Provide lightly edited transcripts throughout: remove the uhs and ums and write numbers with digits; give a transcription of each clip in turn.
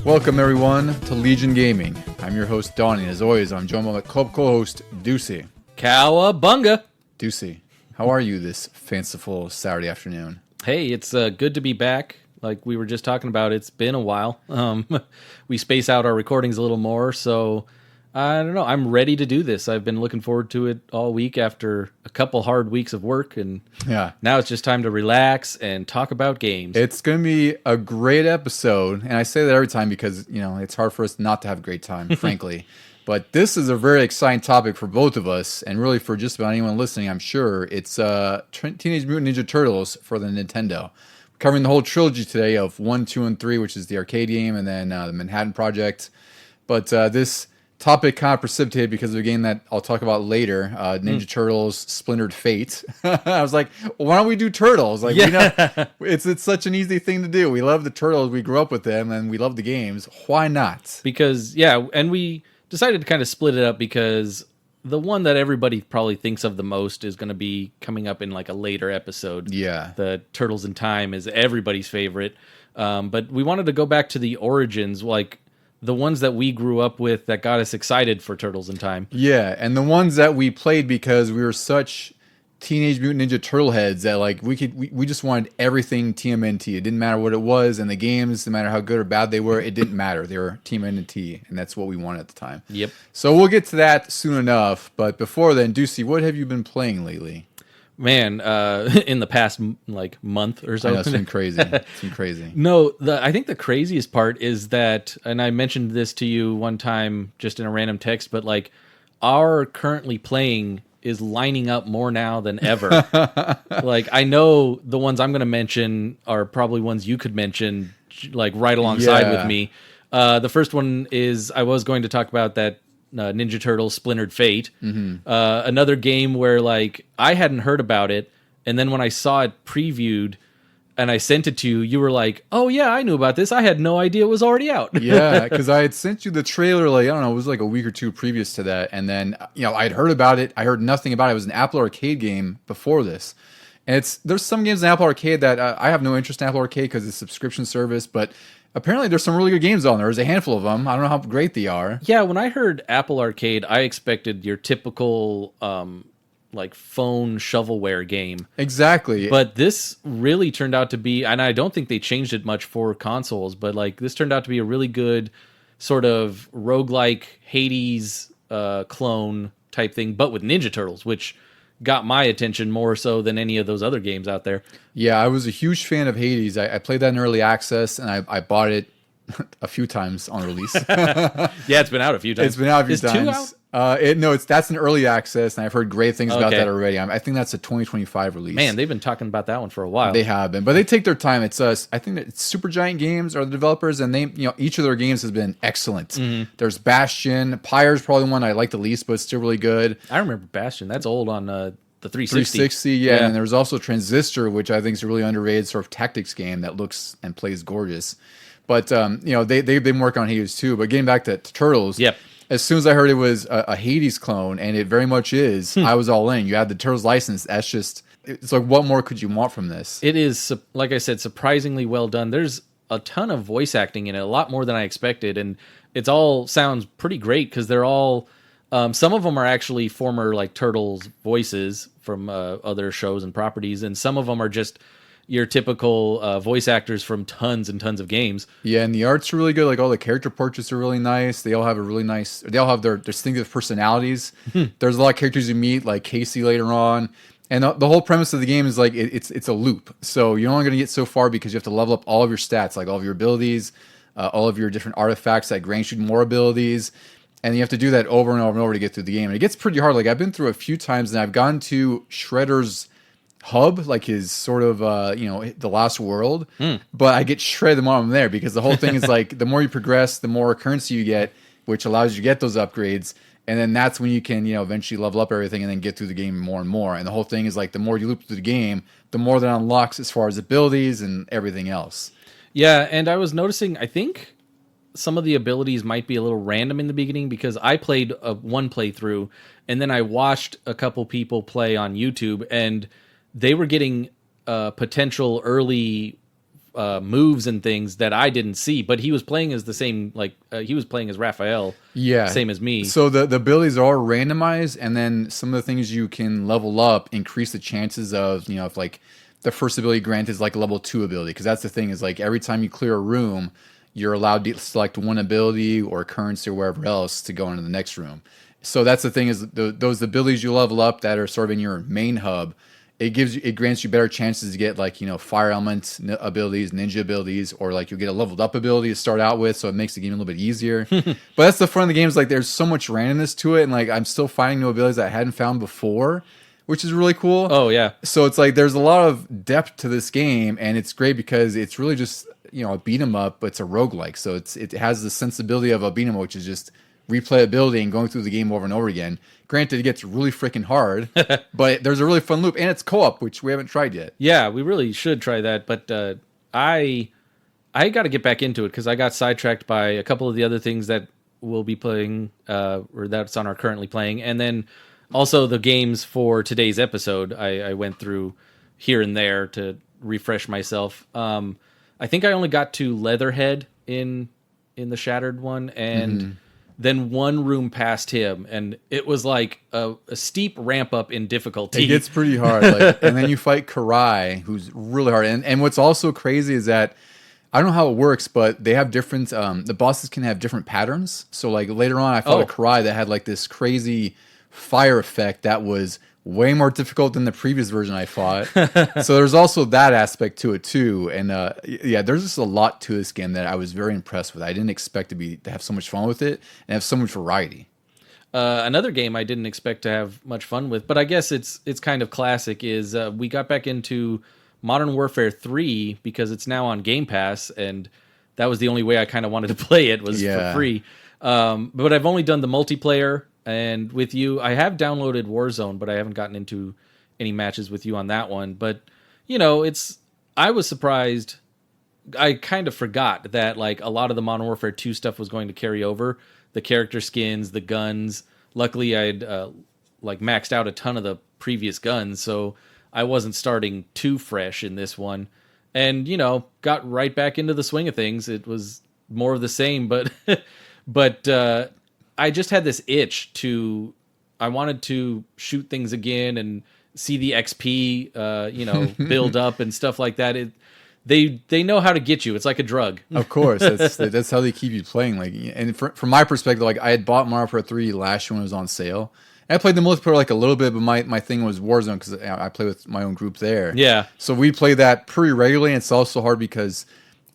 Welcome everyone to Legion Gaming. I'm your host Donnie. As always, I'm joined by my club co-host Deucy. Cowabunga! Deucy, how are you this fanciful Saturday afternoon? Hey, it's good to be back. Like we were just talking about, it's been a while. We space out our recordings a little more, so I don't know. I'm ready to do this. I've been looking forward to it all week after a couple hard weeks of work, and now it's just time to relax and talk about games. It's going to be a great episode, and I say that every time because, you know, it's hard for us not to have a great time, frankly. But this is a very exciting topic for both of us, and really for just about anyone listening, I'm sure. It's Teenage Mutant Ninja Turtles for the Nintendo. Covering the whole trilogy today of 1, 2, and 3, which is the arcade game, and then the Manhattan Project. But this topic kind of precipitated because of a game that I'll talk about later, Ninja Turtles Splintered Fate. I was like, well, why don't we do Turtles? Like, we know, it's such an easy thing to do. We love the Turtles. We grew up with them, and we love the games. Why not? Because, and we decided to kind of split it up because the one that everybody probably thinks of the most is going to be coming up in like a later episode. Yeah. The Turtles in Time is everybody's favorite. But we wanted to go back to the origins, like the ones that we grew up with that got us excited for Turtles in Time. Yeah, and the ones that we played because we were such Teenage Mutant Ninja Turtle heads that like we just wanted everything TMNT. It didn't matter what it was, and the games, no matter how good or bad they were, it didn't matter. They were TMNT, and that's what we wanted at the time. Yep. So we'll get to that soon enough. But before then, Deucy, what have you been playing lately? Man, in the past like month or so, I know, it's been crazy. It's been crazy. No, I think the craziest part is that, and I mentioned this to you one time just in a random text, but like our currently playing is lining up more now than ever. Like, I know the ones I'm going to mention are probably ones you could mention, like, right alongside with me. The first one is, I was going to talk about that Ninja Turtles Splintered Fate. Another game where, like, I hadn't heard about it, and then when I saw it previewed, and I sent it to you, you were like, oh yeah, I knew about this. I had no idea it was already out. Yeah, because I had sent you the trailer, like, I don't know, it was like a week or two previous to that. And then, you know, I'd heard about it. I heard nothing about it. It was an Apple Arcade game before this. And there's some games in Apple Arcade that I have no interest in Apple Arcade because it's a subscription service, but apparently there's some really good games on there. There's a handful of them. I don't know how great they are. Yeah, when I heard Apple Arcade, I expected your typical like phone shovelware game. Exactly. But this really turned out to be, and I don't think they changed it much for consoles, but like this turned out to be a really good sort of roguelike Hades clone type thing, but with Ninja Turtles, which got my attention more so than any of those other games out there. Yeah, I was a huge fan of Hades. I played that in early access, and I bought it a few times on release. Yeah, it's been out a few times. It's been out a few times. 2 out? That's an early access, and I've heard great things about that already. I think that's a 2025 release. Man, they've been talking about that one for a while. They have been, but they take their time. It's I think that it's Supergiant Games are the developers, and they, you know, each of their games has been excellent. There's Bastion. Pyre's probably one I like the least, but it's still really good. I remember Bastion. That's old on the 360. 360, yeah. And there's also Transistor, which I think is a really underrated sort of tactics game that looks and plays gorgeous. But you know, they've been working on Hades too. But getting back to Turtles, yep. As soon as I heard it was a Hades clone, and it very much is, I was all in. You had the Turtles license. That's just, it's like, what more could you want from this? It is, like I said, surprisingly well done. There's a ton of voice acting in it, a lot more than I expected, and it's all sounds pretty great because they're all, some of them are actually former like Turtles voices from other shows and properties, and some of them are just your typical voice actors from tons and tons of games. Yeah, and the art's really good. Like, all the character portraits are really nice. They all have they all have their distinctive personalities. There's a lot of characters you meet, like Casey later on. And the whole premise of the game is like it's a loop. So you're only going to get so far because you have to level up all of your stats, like all of your abilities, all of your different artifacts that grant you more abilities. And you have to do that over and over and over to get through the game. And it gets pretty hard. Like, I've been through a few times, and I've gone to Shredder's hub, like his sort of you know, the last world, but I get shredded the moment I'm there because the whole thing is like, the more you progress, the more currency you get, which allows you to get those upgrades, and then that's when you can, you know, eventually level up everything and then get through the game more and more. And the whole thing is like, the more you loop through the game, the more that unlocks as far as abilities and everything else. Yeah, and I was noticing, I think some of the abilities might be a little random in the beginning because I played one playthrough and then I watched a couple people play on YouTube, and they were getting potential early moves and things that I didn't see, but he was playing as the same, he was playing as Raphael, same as me. So the abilities are randomized, and then some of the things you can level up increase the chances of, if like the first ability granted is like a level 2 ability, because that's the thing is like every time you clear a room, you're allowed to select one ability or currency or wherever else to go into the next room. So that's the thing is those abilities you level up that are sort of in your main hub, it grants you better chances to get like, fire element abilities, ninja abilities, or like you get a leveled up ability to start out with, so it makes the game a little bit easier. But that's the fun of the game is like there's so much randomness to it, and like I'm still finding new abilities that I hadn't found before, which is really cool. Oh yeah. So it's like there's a lot of depth to this game, and it's great because it's really just a beat 'em up, but it's a roguelike. So it has the sensibility of a beat 'em up, which is just replayability and going through the game over and over again. Granted, it gets really freaking hard, but there's a really fun loop, and it's co-op, which we haven't tried yet. Yeah, we really should try that, but I got to get back into it because I got sidetracked by a couple of the other things that we'll be playing, or that's on our currently playing, and then also the games for today's episode. I went through here and there to refresh myself. I think I only got to Leatherhead in the Shattered one, and then one room past him, and it was like a steep ramp up in difficulty. It gets pretty hard, and then you fight Karai, who's really hard. And what's also crazy is that I don't know how it works, but they have different. The bosses can have different patterns. So like later on, I fought a Karai that had like this crazy fire effect that was way more difficult than the previous version I fought. So there's also that aspect to it too. And there's just a lot to this game that I was very impressed with. I didn't expect to have so much fun with it and have so much variety. Another game I didn't expect to have much fun with, but I guess it's kind of classic, is we got back into Modern Warfare 3 because it's now on Game Pass, and that was the only way I kind of wanted to play it was for free. But I've only done the multiplayer. And with you, I have downloaded Warzone, but I haven't gotten into any matches with you on that one. But, I was surprised. I kind of forgot that, like, a lot of the Modern Warfare 2 stuff was going to carry over. The character skins, the guns. Luckily, I'd, maxed out a ton of the previous guns, so I wasn't starting too fresh in this one. And, got right back into the swing of things. It was more of the same, but... I just had this itch I wanted to shoot things again and see the XP, build up and stuff like that. They know how to get you. It's like a drug. Of course, that's how they keep you playing. Like, and from my perspective, like I had bought Mario Kart 3 last year when it was on sale. And I played the multiplayer like a little bit, but my thing was Warzone because I play with my own group there. Yeah. So we play that pretty regularly, and it's also hard because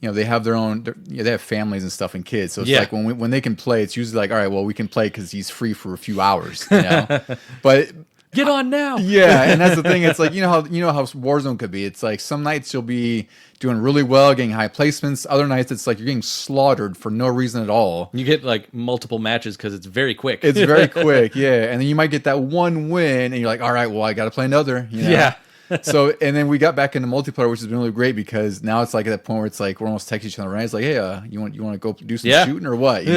they have their own. They have families and stuff and kids. So it's like when they can play, it's usually like, all right, well, we can play because he's free for a few hours. But get on now. Yeah, and that's the thing. It's like how Warzone could be. It's like some nights you'll be doing really well, getting high placements. Other nights it's like you're getting slaughtered for no reason at all. You get like multiple matches because it's very quick. It's very quick, yeah. And then you might get that one win, and you're like, all right, well, I got to play another. Yeah. So, and then we got back into multiplayer, which has been really great because now it's like at that point where it's like we're almost texting each other, right? It's like, hey, you want to go do some shooting or what?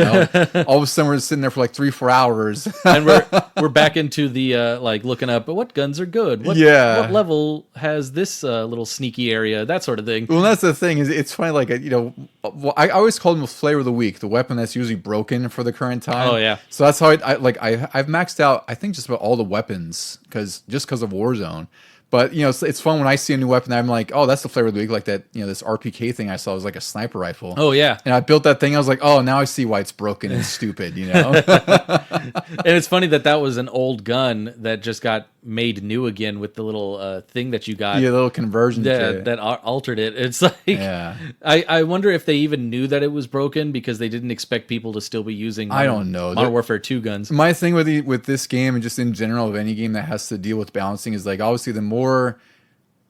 All of a sudden we're sitting there for like 3-4 hours, and we're back into the looking up. But what guns are good? What level has this little sneaky area? That sort of thing. Well, that's the thing is it's funny. Like I always call them a flavor of the week, the weapon that's usually broken for the current time. Oh yeah. So that's how I've maxed out. I think just about all the weapons because of Warzone. But, it's fun when I see a new weapon. I'm like, oh, that's the flavor of the week. Like that, this RPK thing I saw was like a sniper rifle. Oh, yeah. And I built that thing. I was like, oh, now I see why it's broken and stupid, And it's funny that was an old gun that just got made new again with the little thing that you got. Yeah, the little conversion kit. That altered it. It's like, I wonder if they even knew that it was broken because they didn't expect people to still be using I don't know. Modern Warfare 2 guns. My thing with this game and just in general of any game that has to deal with balancing is like obviously the more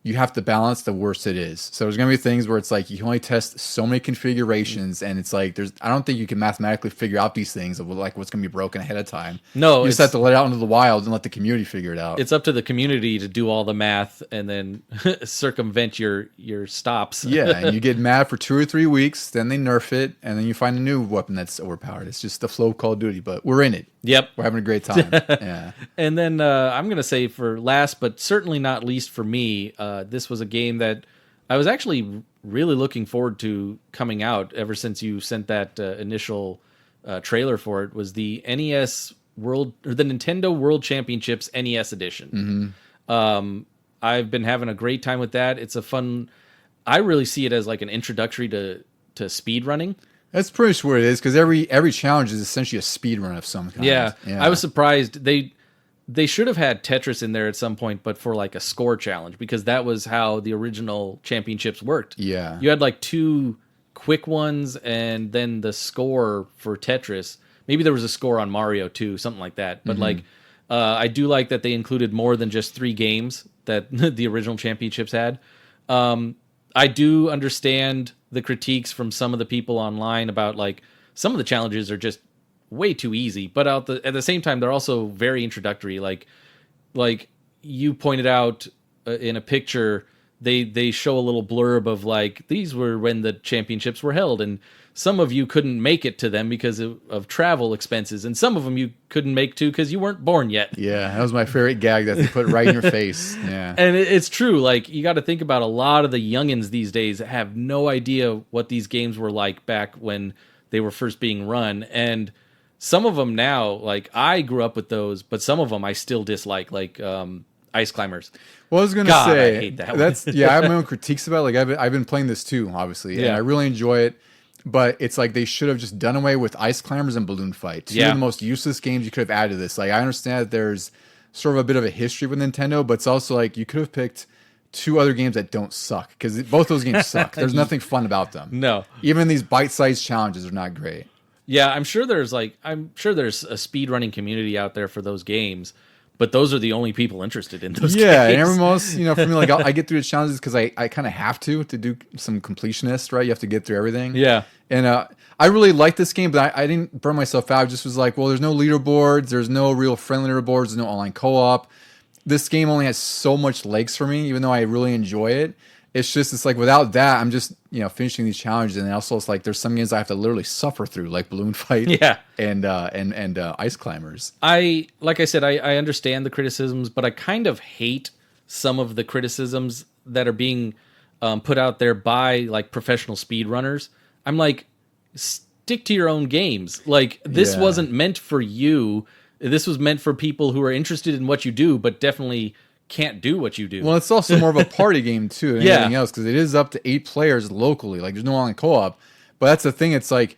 you have to balance, the worse it is. So there's going to be things where it's like you can only test so many configurations, and it's like I don't think you can mathematically figure out these things of like what's going to be broken ahead of time. No, you just have to let it out into the wild and let the community figure it out. It's up to the community to do all the math and then circumvent your stops. Yeah, and you get mad for 2 or 3 weeks, then they nerf it, and then you find a new weapon that's overpowered. It's just the flow of Call of Duty, but we're in it. Yep. We're having a great time. Yeah. And then I'm going to say for last, but certainly not least for me, this was a game that I was actually really looking forward to coming out ever since you sent that initial trailer for it was the NES World or the Nintendo World Championships NES edition. I've been having a great time with that. It's a fun. I really see it as like an introductory to speed running. That's pretty much what it is, because every challenge is essentially a speed run of some kind. Yeah. I was surprised they should have had Tetris in there at some point, but for like a score challenge, because that was how the original championships worked. Yeah, you had like 2 quick ones, and then the score for Tetris. Maybe there was a score on Mario too, something like that. But like, I do like that they included more than just 3 games that the original championships had. I do understand the critiques from some of the people online about like some of the challenges are just way too easy, but at the same time they're also very introductory. Like you pointed out in a picture, they show a little blurb of like these were when the championships were held, and some of you couldn't make it to them because of travel expenses, and some of them you couldn't make to because you weren't born yet. Yeah, that was my favorite gag that they put right in your face. Yeah, and it's true. Like you got to think about a lot of the youngins these days have no idea what these games were like back when they were first being run, and some of them now, like I grew up with those, but some of them I still dislike, like Ice Climbers. Well, I was gonna say I hate that that's I have my own critiques about it. Like I've been playing this too, obviously, and I really enjoy it. But it's like they should have just done away with Ice Climbers and Balloon Fight. Two of the most useless games you could have added to this. Like I understand that there's sort of a bit of a history with Nintendo, but it's also like you could have picked 2 other games that don't suck, because both those games suck. There's nothing fun about them. No, even these bite-sized challenges are not great. Yeah, I'm sure there's a speedrunning community out there for those games, but those are the only people interested in those games. Yeah, and every most, for me, like I get through the challenges because I kind of have to do some completionist, right? You have to get through everything. Yeah. And I really like this game, but I didn't burn myself out. I just was like, well, there's no leaderboards. There's no real friendly leaderboards. There's no online co-op. This game only has so much legs for me, even though I really enjoy it. It's like without that, I'm just finishing these challenges, and also it's like there's some games I have to literally suffer through, like Balloon Fight, and Ice Climbers. Like I said, I understand the criticisms, but I kind of hate some of the criticisms that are being put out there by like professional speedrunners. I'm like, stick to your own games. Like this wasn't meant for you. This was meant for people who are interested in what you do, but definitely can't do what you do. Well, it's also more of a party game too than anything else, because it is up to 8 players locally. Like there's no online co-op, but that's the thing. It's like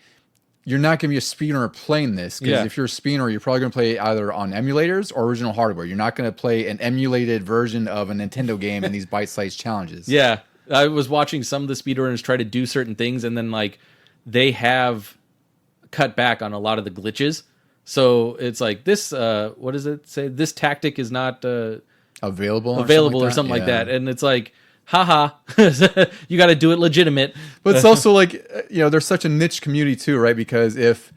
you're not going to be a speedrunner playing this, because if you're a speedrunner, you're probably going to play either on emulators or original hardware. You're not going to play an emulated version of a Nintendo game in these bite-sized challenges. Yeah, I was watching some of the speedrunners try to do certain things, and then like they have cut back on a lot of the glitches. So it's like this. What does it say? This tactic is not available or something like that. And it's like, haha, you got to do it legitimate. But it's also like, there's such a niche community too, right? Because if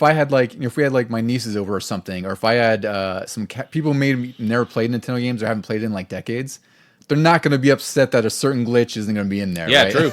I had like, if we had like my nieces over or something, or if I had some people who never played Nintendo games or haven't played it in like decades, they're not going to be upset that a certain glitch isn't going to be in there. Yeah, right? True.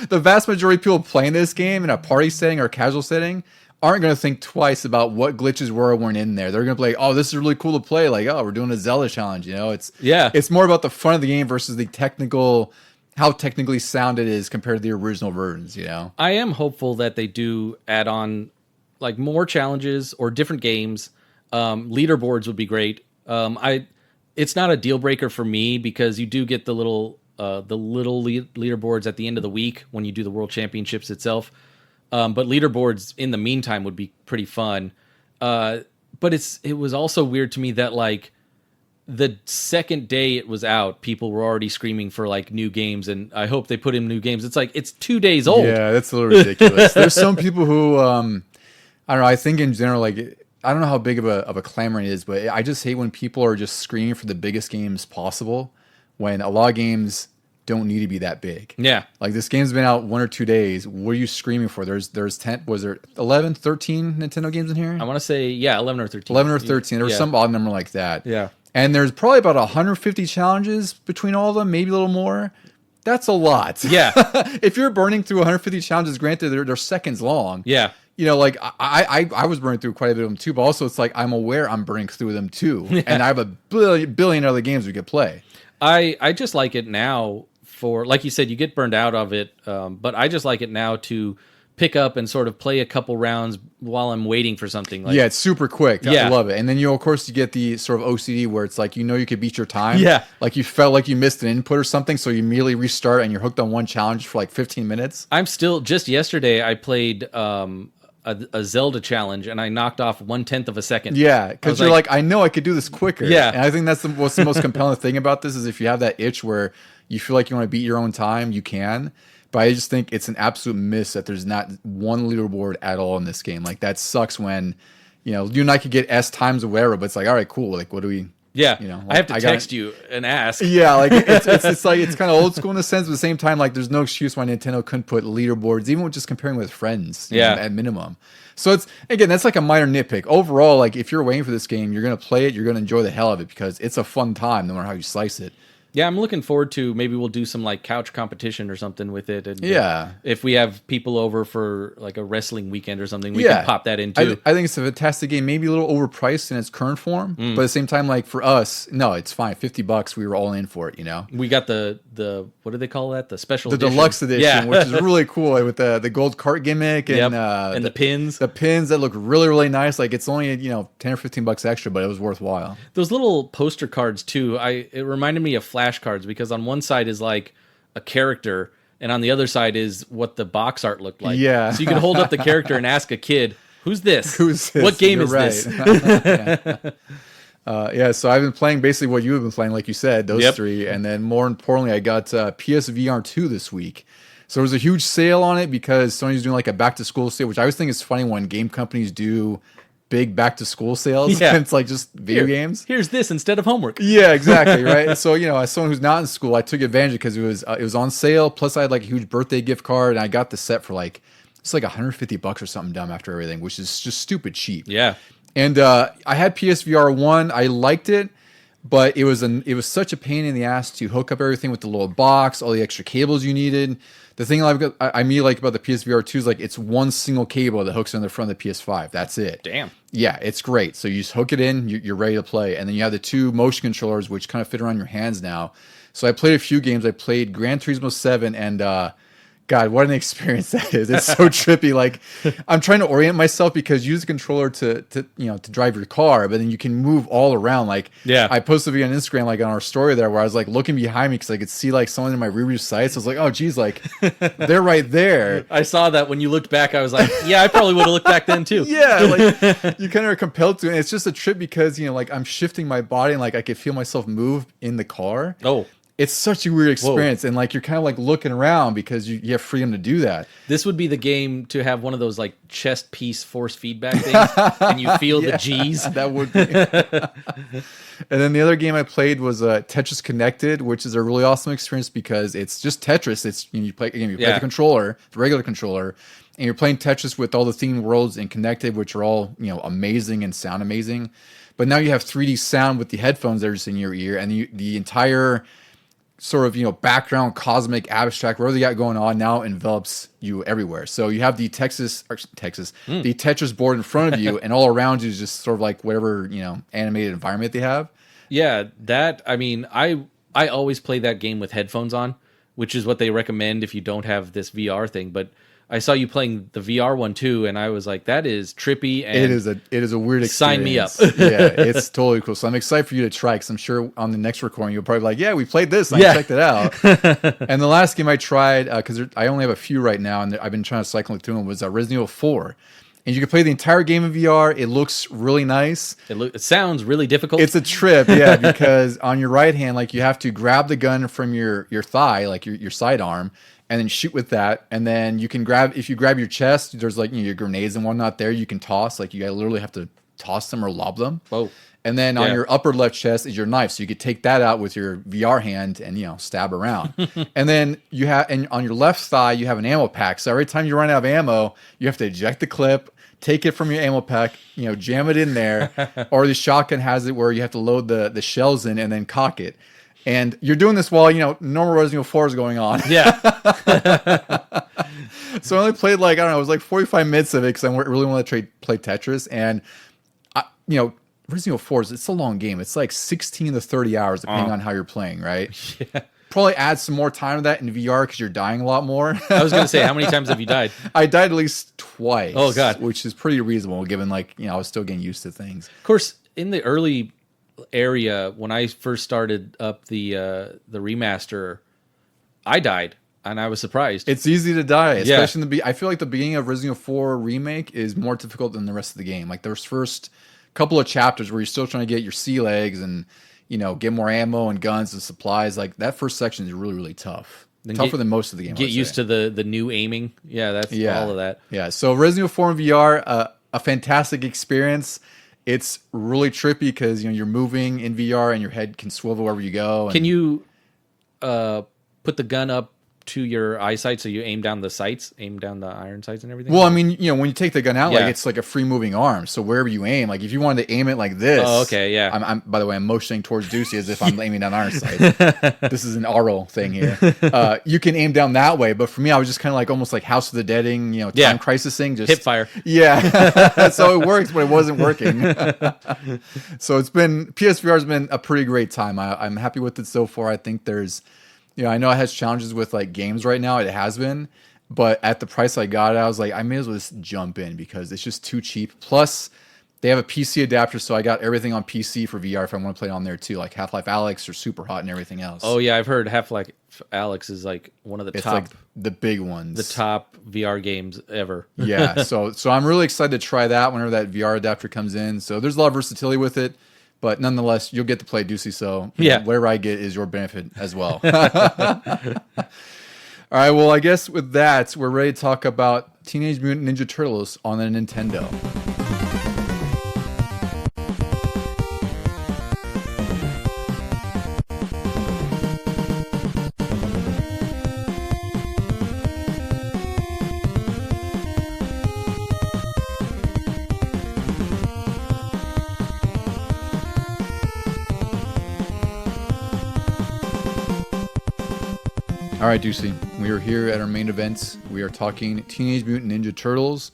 The vast majority of people playing this game in a party setting or a casual setting aren't going to think twice about what glitches were or weren't in there. They're going to be like, oh, this is really cool to play. Like, oh, we're doing a Zelda challenge. It's more about the fun of the game versus the how technically sound it is compared to the original versions. I am hopeful that they do add on like more challenges or different games. Leaderboards would be great. It's not a deal breaker for me, because you do get the little leaderboards at the end of the week when you do the World Championships itself. But leaderboards in the meantime would be pretty fun. But it was also weird to me that like the second day it was out, people were already screaming for like new games, and I hope they put in new games. It's like it's 2 days old. Yeah, that's a little ridiculous. There's some people who I don't know. I think in general, like I don't know how big of a clamor it is, but I just hate when people are just screaming for the biggest games possible when a lot of games don't need to be that big. Yeah. Like this game's been out 1 or 2 days. What are you screaming for? There's 10, was there 11, 13 Nintendo games in here? I want to say, 11 or 13. 11 or 13. There was some odd number like that. Yeah. And there's probably about 150 challenges between all of them, maybe a little more. That's a lot. Yeah. If you're burning through 150 challenges, granted they're seconds long. Yeah. Like I was burning through quite a bit of them too, but also it's like I'm aware I'm burning through them too. Yeah. And I have a billion other games we could play. I just like it now for, like you said, you get burned out of it. But I just like it now to pick up and sort of play a couple rounds while I'm waiting for something. Like, yeah, it's super quick. Yeah. I love it. And then of course you get the sort of OCD where it's like you could beat your time. Yeah. Like you felt like you missed an input or something, so you immediately restart and you're hooked on one challenge for like 15 minutes. I'm still, just yesterday I played a Zelda challenge and I knocked off 1/10 of a second. Yeah, because you're like, I know I could do this quicker. Yeah. And I think that's what's the most compelling thing about this is if you have that itch where you feel like you want to beat your own time, you can. But I just think it's an absolute miss that there's not one leaderboard at all in this game. Like that sucks when, you and I could get S times or whatever, but it's like, all right, cool. Like, what do we? Yeah, like, I have to text you and ask. Yeah, like it's like it's kind of old school in a sense, but at the same time, like there's no excuse why Nintendo couldn't put leaderboards, even with just comparing with friends. Yeah, at minimum. So it's again, that's like a minor nitpick. Overall, like if you're waiting for this game, you're gonna play it, you're gonna enjoy the hell of it because it's a fun time, no matter how you slice it. Yeah, I'm looking forward to maybe we'll do some like couch competition or something with it. And yeah, if we have people over for like a wrestling weekend or something, we can pop that in too. I think it's a fantastic game. Maybe a little overpriced in its current form, but at the same time, like for us, no, it's fine. $50, we were all in for it. We got the what do they call that? The special edition. Deluxe edition, which is really cool with the gold cart gimmick and and the pins. The pins that look really really nice. Like it's only $10 or $15 extra, but it was worthwhile. Those little poster cards too. It reminded me of flashcards because on one side is like a character and on the other side is what the box art looked like. Yeah. So you can hold up the character and ask a kid, "Who's this? Who's this? What game You're is right. this?" So I've been playing basically what you have been playing, like you said, those three, and then more importantly, I got PSVR 2 this week. So there was a huge sale on it because Sony's doing like a back to school sale, which I always think is funny when game companies do big back to school sales. Yeah. It's like just video games. Here's this instead of homework. Yeah, exactly, right? So, as someone who's not in school, I took advantage because it was on sale. Plus, I had like a huge birthday gift card, and I got the set for it's like $150 or something dumb after everything, which is just stupid cheap. Yeah. And I had PSVR 1. I liked it, but it was such a pain in the ass to hook up everything with the little box, all the extra cables you needed. The thing I really like about the PSVR 2 is like it's one single cable that hooks in the front of the PS5. That's it. Damn. Yeah, it's great. So you just hook it in, you're ready to play. And then you have the two motion controllers, which kind of fit around your hands now. So I played a few games. I played Gran Turismo 7 and God, what an experience that is. It's so trippy. Like I'm trying to orient myself because you use the controller to drive your car, but then you can move all around. Like I posted a video on Instagram, like on our story there where I was like looking behind me because I could see like someone in my rearview sights. I was like, oh geez, like they're right there. I saw that when you looked back, I was like, yeah, I probably would have looked back then too. Yeah, like you kind of are compelled to. And it's just a trip because, like I'm shifting my body and like I could feel myself move in the car. Oh. It's such a weird experience. Whoa. And like you're kind of like looking around because you have freedom to do that. This would be the game to have one of those like chest piece force feedback things and you feel the G's. That would be. And then the other game I played was Tetris Connected, which is a really awesome experience because it's just Tetris. It's you play the controller, the regular controller, and you're playing Tetris with all the themed worlds and Connected, which are all amazing and sound amazing. But now you have 3D sound with the headphones that are just in your ear, and the entire sort of background cosmic abstract whatever they got going on now envelops you everywhere. So you have the the Tetris board in front of you and all around you is just sort of like whatever animated environment they have. Yeah, I always play that game with headphones on, which is what they recommend if you don't have this VR thing. But I saw you playing the VR one too, and I was like, that is trippy. And it is a weird experience. Sign me up. Yeah, it's totally cool. So I'm excited for you to try because I'm sure on the next recording you'll probably be like, yeah, we played this. I checked it out. And the last game I tried, because I only have a few right now, and I've been trying to cycle through them, was Resident Evil 4. And you can play the entire game in VR. It looks really nice. It sounds really difficult. It's a trip, yeah, because on your right hand, like you have to grab the gun from your thigh, like your sidearm, and then shoot with that. And then you can if you grab your chest, there's like your grenades and whatnot there you can toss. Like you literally have to toss them or lob them. Whoa. And then on your upper left chest is your knife. So you could take that out with your VR hand and, stab around. And then and on your left thigh, you have an ammo pack. So every time you run out of ammo, you have to eject the clip, take it from your ammo pack, jam it in there. Or the shotgun has it where you have to load the shells in and then cock it. And you're doing this while, normal Resident Evil 4 is going on. Yeah. So I only played it was like 45 minutes of it because I really want to play Tetris. And, Resident Evil 4 it's a long game. It's like 16 to 30 hours depending on how you're playing, right? Yeah. probably add some more time to that in VR because you're dying a lot more. I was gonna say, how many times have you died? I died at least twice. Oh, God. Which is pretty reasonable given like, I was still getting used to things. Of course, in the early area when I first started up the remaster, I died. And I was surprised. It's easy to die, especially in the I feel like the beginning of Resident Evil 4 Remake is more difficult than the rest of the game. Like there's first couple of chapters where you're still trying to get your sea legs and, get more ammo and guns and supplies. Like that first section is really, really tough. Tougher than most of the game. Get used to the new aiming. Yeah, that's all of that. Yeah, so Resident Evil 4 in VR, a fantastic experience. It's really trippy because, you're moving in VR and your head can swivel wherever you go. And can you put the gun up to your eyesight so you aim down the iron sights and everything? Well, I mean, when you take the gun out, Yeah. like it's like a free moving arm. So wherever you aim, like if you wanted to aim it like this. Oh, okay, yeah. I'm by the way, I'm motioning towards Deucy as if I'm aiming down iron sights. This is an oral thing here. You can aim down that way, but for me, I was just kind of like almost like House of the Deading, time crisis thing. Just hip fire. Yeah. So it works, but it wasn't working. So PSVR has been a pretty great time. I'm happy with it so far. I think there's, I know it has challenges with like games right now. It has been, but at the price I got it, I was like, I may as well just jump in because it's just too cheap. Plus, they have a PC adapter, so I got everything on PC for VR if I want to play it on there too, like Half-Life Alyx or Super Hot and everything else. Oh yeah, I've heard Half-Life Alyx is like one of the top, like the big ones, the top VR games ever. Yeah, so I'm really excited to try that whenever that VR adapter comes in. So there's a lot of versatility with it. But nonetheless, you'll get to play Deucy, so whatever I get is your benefit as well. All right, well, I guess with that, we're ready to talk about Teenage Mutant Ninja Turtles on the Nintendo. All right, Deucy, we are here at our main event. We are talking Teenage Mutant Ninja Turtles,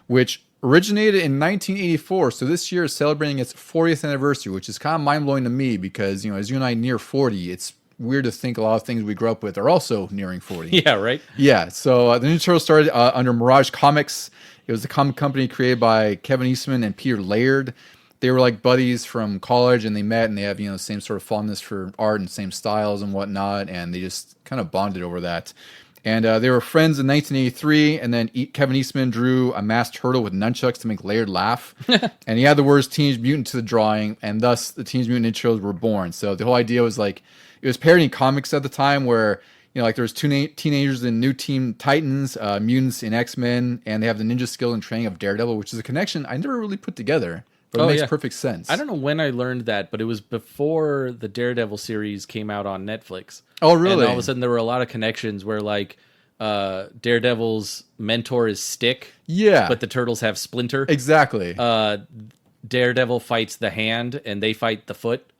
which originated in 1984. So this year is celebrating its 40th anniversary, which is kind of mind-blowing to me because, as you and I near 40, it's weird to think a lot of things we grew up with are also nearing 40. Yeah, right? Yeah, so the Ninja Turtles started under Mirage Comics. It was a comic company created by Kevin Eastman and Peter Laird. They were like buddies from college, and they met, and they have the same sort of fondness for art and same styles and whatnot, and they just kind of bonded over that. And they were friends in 1983, and then Kevin Eastman drew a masked turtle with nunchucks to make Laird laugh, and he had the words Teenage Mutant to the drawing, and thus the Teenage Mutant Ninja Turtles were born. So the whole idea was like it was parodying comics at the time, where like there was two teenagers in New Teen Titans, mutants in X-Men, and they have the ninja skill and training of Daredevil, which is a connection I never really put together. But it makes perfect sense. I don't know when I learned that, but it was before the Daredevil series came out on Netflix. Oh, really? And all of a sudden there were a lot of connections where like Daredevil's mentor is Stick. Yeah. But the Turtles have Splinter. Exactly. Daredevil fights the Hand, and they fight the Foot.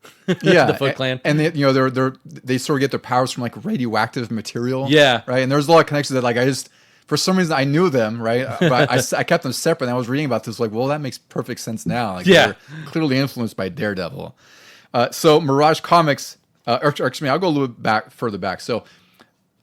Yeah. The Foot Clan. And they, they sort of get their powers from like radioactive material. Yeah. Right. And there's a lot of connections that like for some reason, I knew them, right? But I kept them separate. And I was reading about this, like, well, that makes perfect sense now. Like, they're clearly influenced by Daredevil. So Mirage Comics, excuse me, I'll go a little bit further back. So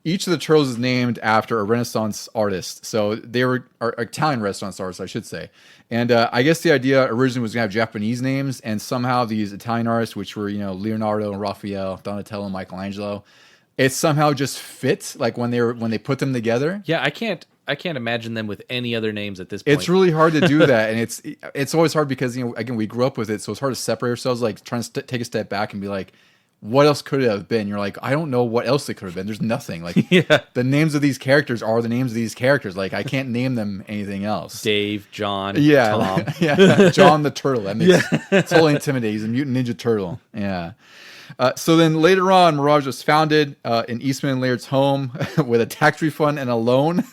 each of the Turtles is named after a Renaissance artist. So they were Italian Renaissance artists, I should say. And I guess the idea originally was going to have Japanese names, and somehow these Italian artists, which were Leonardo and Raphael, Donatello, and Michelangelo, it somehow just fit, like when they put them together. Yeah, I can't imagine them with any other names at this point. It's really hard to do that, and it's always hard because again we grew up with it, so it's hard to separate ourselves. Like trying to take a step back and be like, what else could it have been? You're like, I don't know what else it could have been. There's nothing. Like the names of these characters are the names of these characters. Like I can't name them anything else. Dave, John, Tom. Yeah, John the Turtle. That makes totally intimidating. He's a mutant ninja turtle. Yeah. So then later on, Mirage was founded in Eastman and Laird's home with a tax refund and a loan.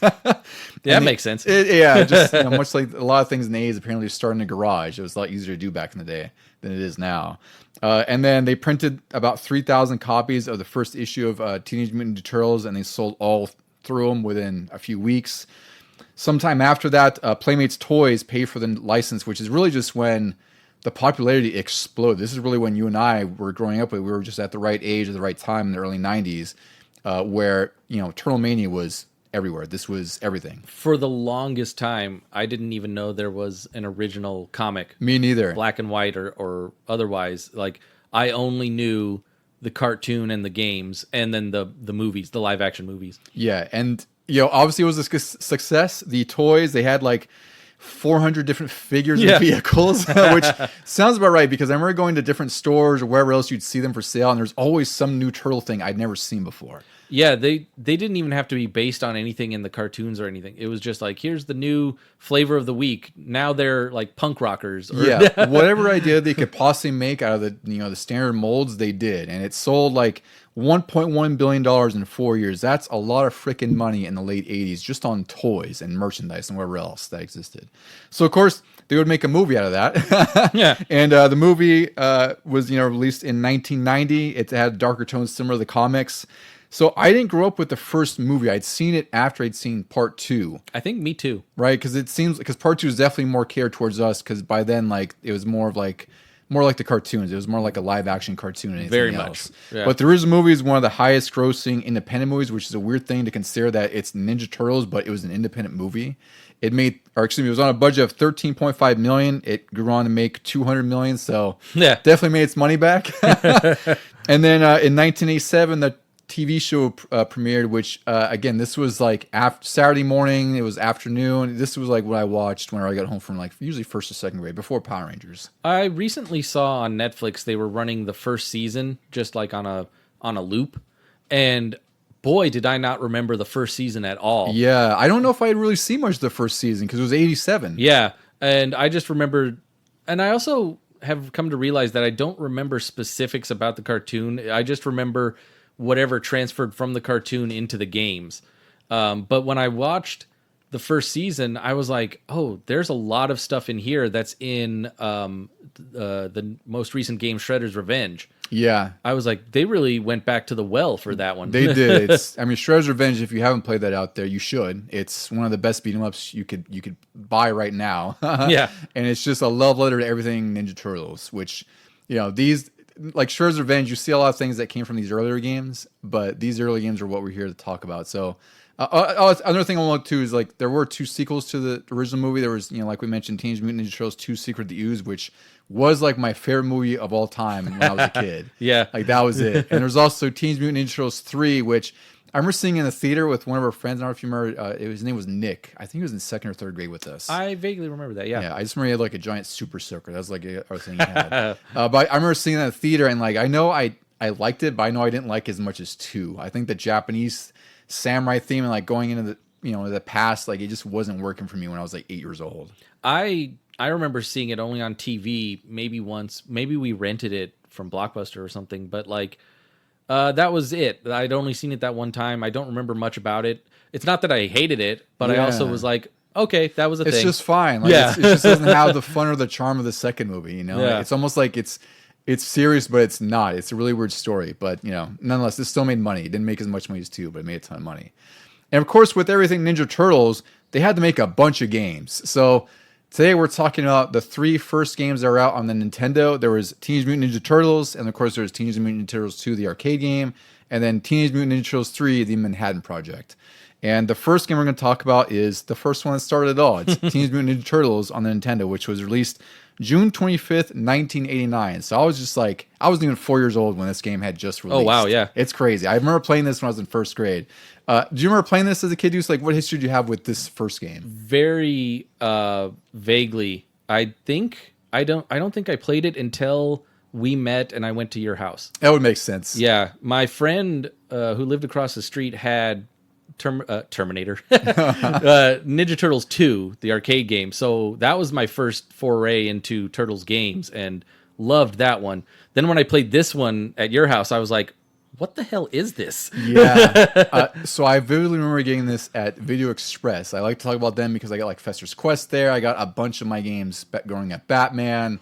That makes sense. Just much like a lot of things in the 80s, apparently started in a garage. It was a lot easier to do back in the day than it is now. And then they printed about 3,000 copies of the first issue of Teenage Mutant Ninja Turtles, and they sold all through them within a few weeks. Sometime after that, Playmates Toys paid for the license, which is really just when the popularity exploded. This is really when you and I were growing up. We were just at the right age at the right time in the early 90s, where, Turtle Mania was everywhere. This was everything. For the longest time, I didn't even know there was an original comic. Me neither. Black and white or otherwise. Like, I only knew the cartoon and the games, and then the movies, the live action movies. Yeah, and obviously it was a success. The toys, they had like 400 different figures and vehicles, which sounds about right, because I remember going to different stores or wherever else you'd see them for sale, and there's always some new turtle thing I'd never seen before. Yeah, they didn't even have to be based on anything in the cartoons or anything. It was just like, here's the new flavor of the week. Now they're like punk rockers. Yeah, whatever idea they could possibly make out of the standard molds, they did, and it sold like $1.1 billion in 4 years. That's a lot of freaking money in the late 80s just on toys and merchandise and whatever else that existed. So of course they would make a movie out of that. Yeah, and the movie was released in 1990. It had darker tones similar to the comics. So I didn't grow up with the first movie. I'd seen it after I'd seen part 2. I think me too. Right, because part 2 is definitely more catered towards us, because by then like it was more like the cartoons. It was more like a live action cartoon than anything Very else. much. Yeah. But the original movie is one of the highest grossing independent movies, which is a weird thing to consider that it's Ninja Turtles, but it was an independent movie. It was on a budget of $13.5 million. It grew on to make $200 million, so definitely made its money back. And then in 1987, the TV show premiered, which again, this was like Saturday morning. It was afternoon. This was like what I watched whenever I got home from like usually first or second grade, before Power Rangers. I recently saw on Netflix they were running the first season just like on a loop, and boy, did I not remember the first season at all. Yeah, I don't know if I had really seen much of the first season because it was 87. Yeah, and I just remembered, and I also have come to realize that I don't remember specifics about the cartoon. I just remember whatever transferred from the cartoon into the games. But when I watched the first season, I was like, oh, there's a lot of stuff in here that's in the most recent game, Shredder's Revenge. Yeah. I was like, they really went back to the well for that one. They did. Shredder's Revenge, if you haven't played that out there, you should. It's one of the best beat 'em ups you could buy right now. Yeah. And it's just a love letter to everything Ninja Turtles, which, these, like Shredder's Revenge, you see a lot of things that came from these earlier games, but these early games are what we're here to talk about. So another thing I want to is like there were 2 sequels to the original movie. There was, like we mentioned, Teenage Mutant Ninja Turtles 2: Secret of the Ooze, which was like my favorite movie of all time when I was a kid. Yeah. Like that was it. And there's also Teenage Mutant Ninja Turtles 3, which I remember seeing in the theater with one of our friends. I don't know if you remember, his name was Nick. I think he was in 2nd or 3rd grade with us. I vaguely remember that, yeah. Yeah, I just remember he had like a giant super soaker. That was like our thing he had. But I remember seeing that in the theater, and like I know I liked it, but I know I didn't like it as much as 2. I think the Japanese samurai theme and like going into the past, like it just wasn't working for me when I was like 8 years old. I remember seeing it only on TV, maybe once. Maybe we rented it from Blockbuster or something, but like that was it. I'd only seen it that one time. I don't remember much about it. It's not that I hated it, but I also was like, okay, that was a thing. It's just fine. Like, it just doesn't have the fun or the charm of the second movie. Yeah. It's almost like it's serious, but it's not. It's a really weird story, but nonetheless, this still made money. It didn't make as much money as 2, but it made a ton of money. And of course, with everything Ninja Turtles, they had to make a bunch of games. So today we're talking about the 3 first games that are out on the Nintendo. There was Teenage Mutant Ninja Turtles, and of course there was Teenage Mutant Ninja Turtles 2, the arcade game, and then Teenage Mutant Ninja Turtles 3, the Manhattan Project. And the first game we're going to talk about is the first one that started it all. It's Teenage Mutant Ninja Turtles on the Nintendo, which was released June 25th, 1989. So I was just like, I wasn't even 4 years old when this game had just released. Oh, wow, yeah. It's crazy. I remember playing this when I was in 1st grade. Do you remember playing this as a kid? Like, what history do you have with this first game? Very vaguely. I don't think I played it until we met and I went to your house. That would make sense. Yeah. My friend who lived across the street had Terminator. Ninja Turtles 2, the arcade game. So that was my first foray into Turtles games and loved that one. Then when I played this one at your house, I was like, what the hell is this? Yeah. So I vividly remember getting this at Video Express. I like to talk about them because I got like Fester's Quest there. I got a bunch of my games growing up. Batman.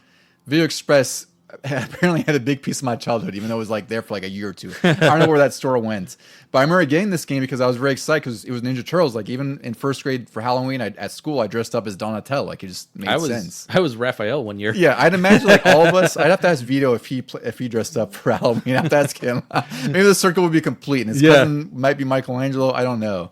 Video Express apparently had a big piece of my childhood, even though it was like there for like a year or two. I don't know where that store went, but I remember getting this game because I was very excited because it was Ninja Turtles. Like even in first grade for Halloween at school, I dressed up as Donatello. Like it just made sense. I was Raphael one year. Yeah, I'd imagine like all of us. I'd have to ask Vito if he dressed up for Halloween. I'd have to ask him. Maybe the circle would be complete, and his cousin might be Michelangelo. I don't know.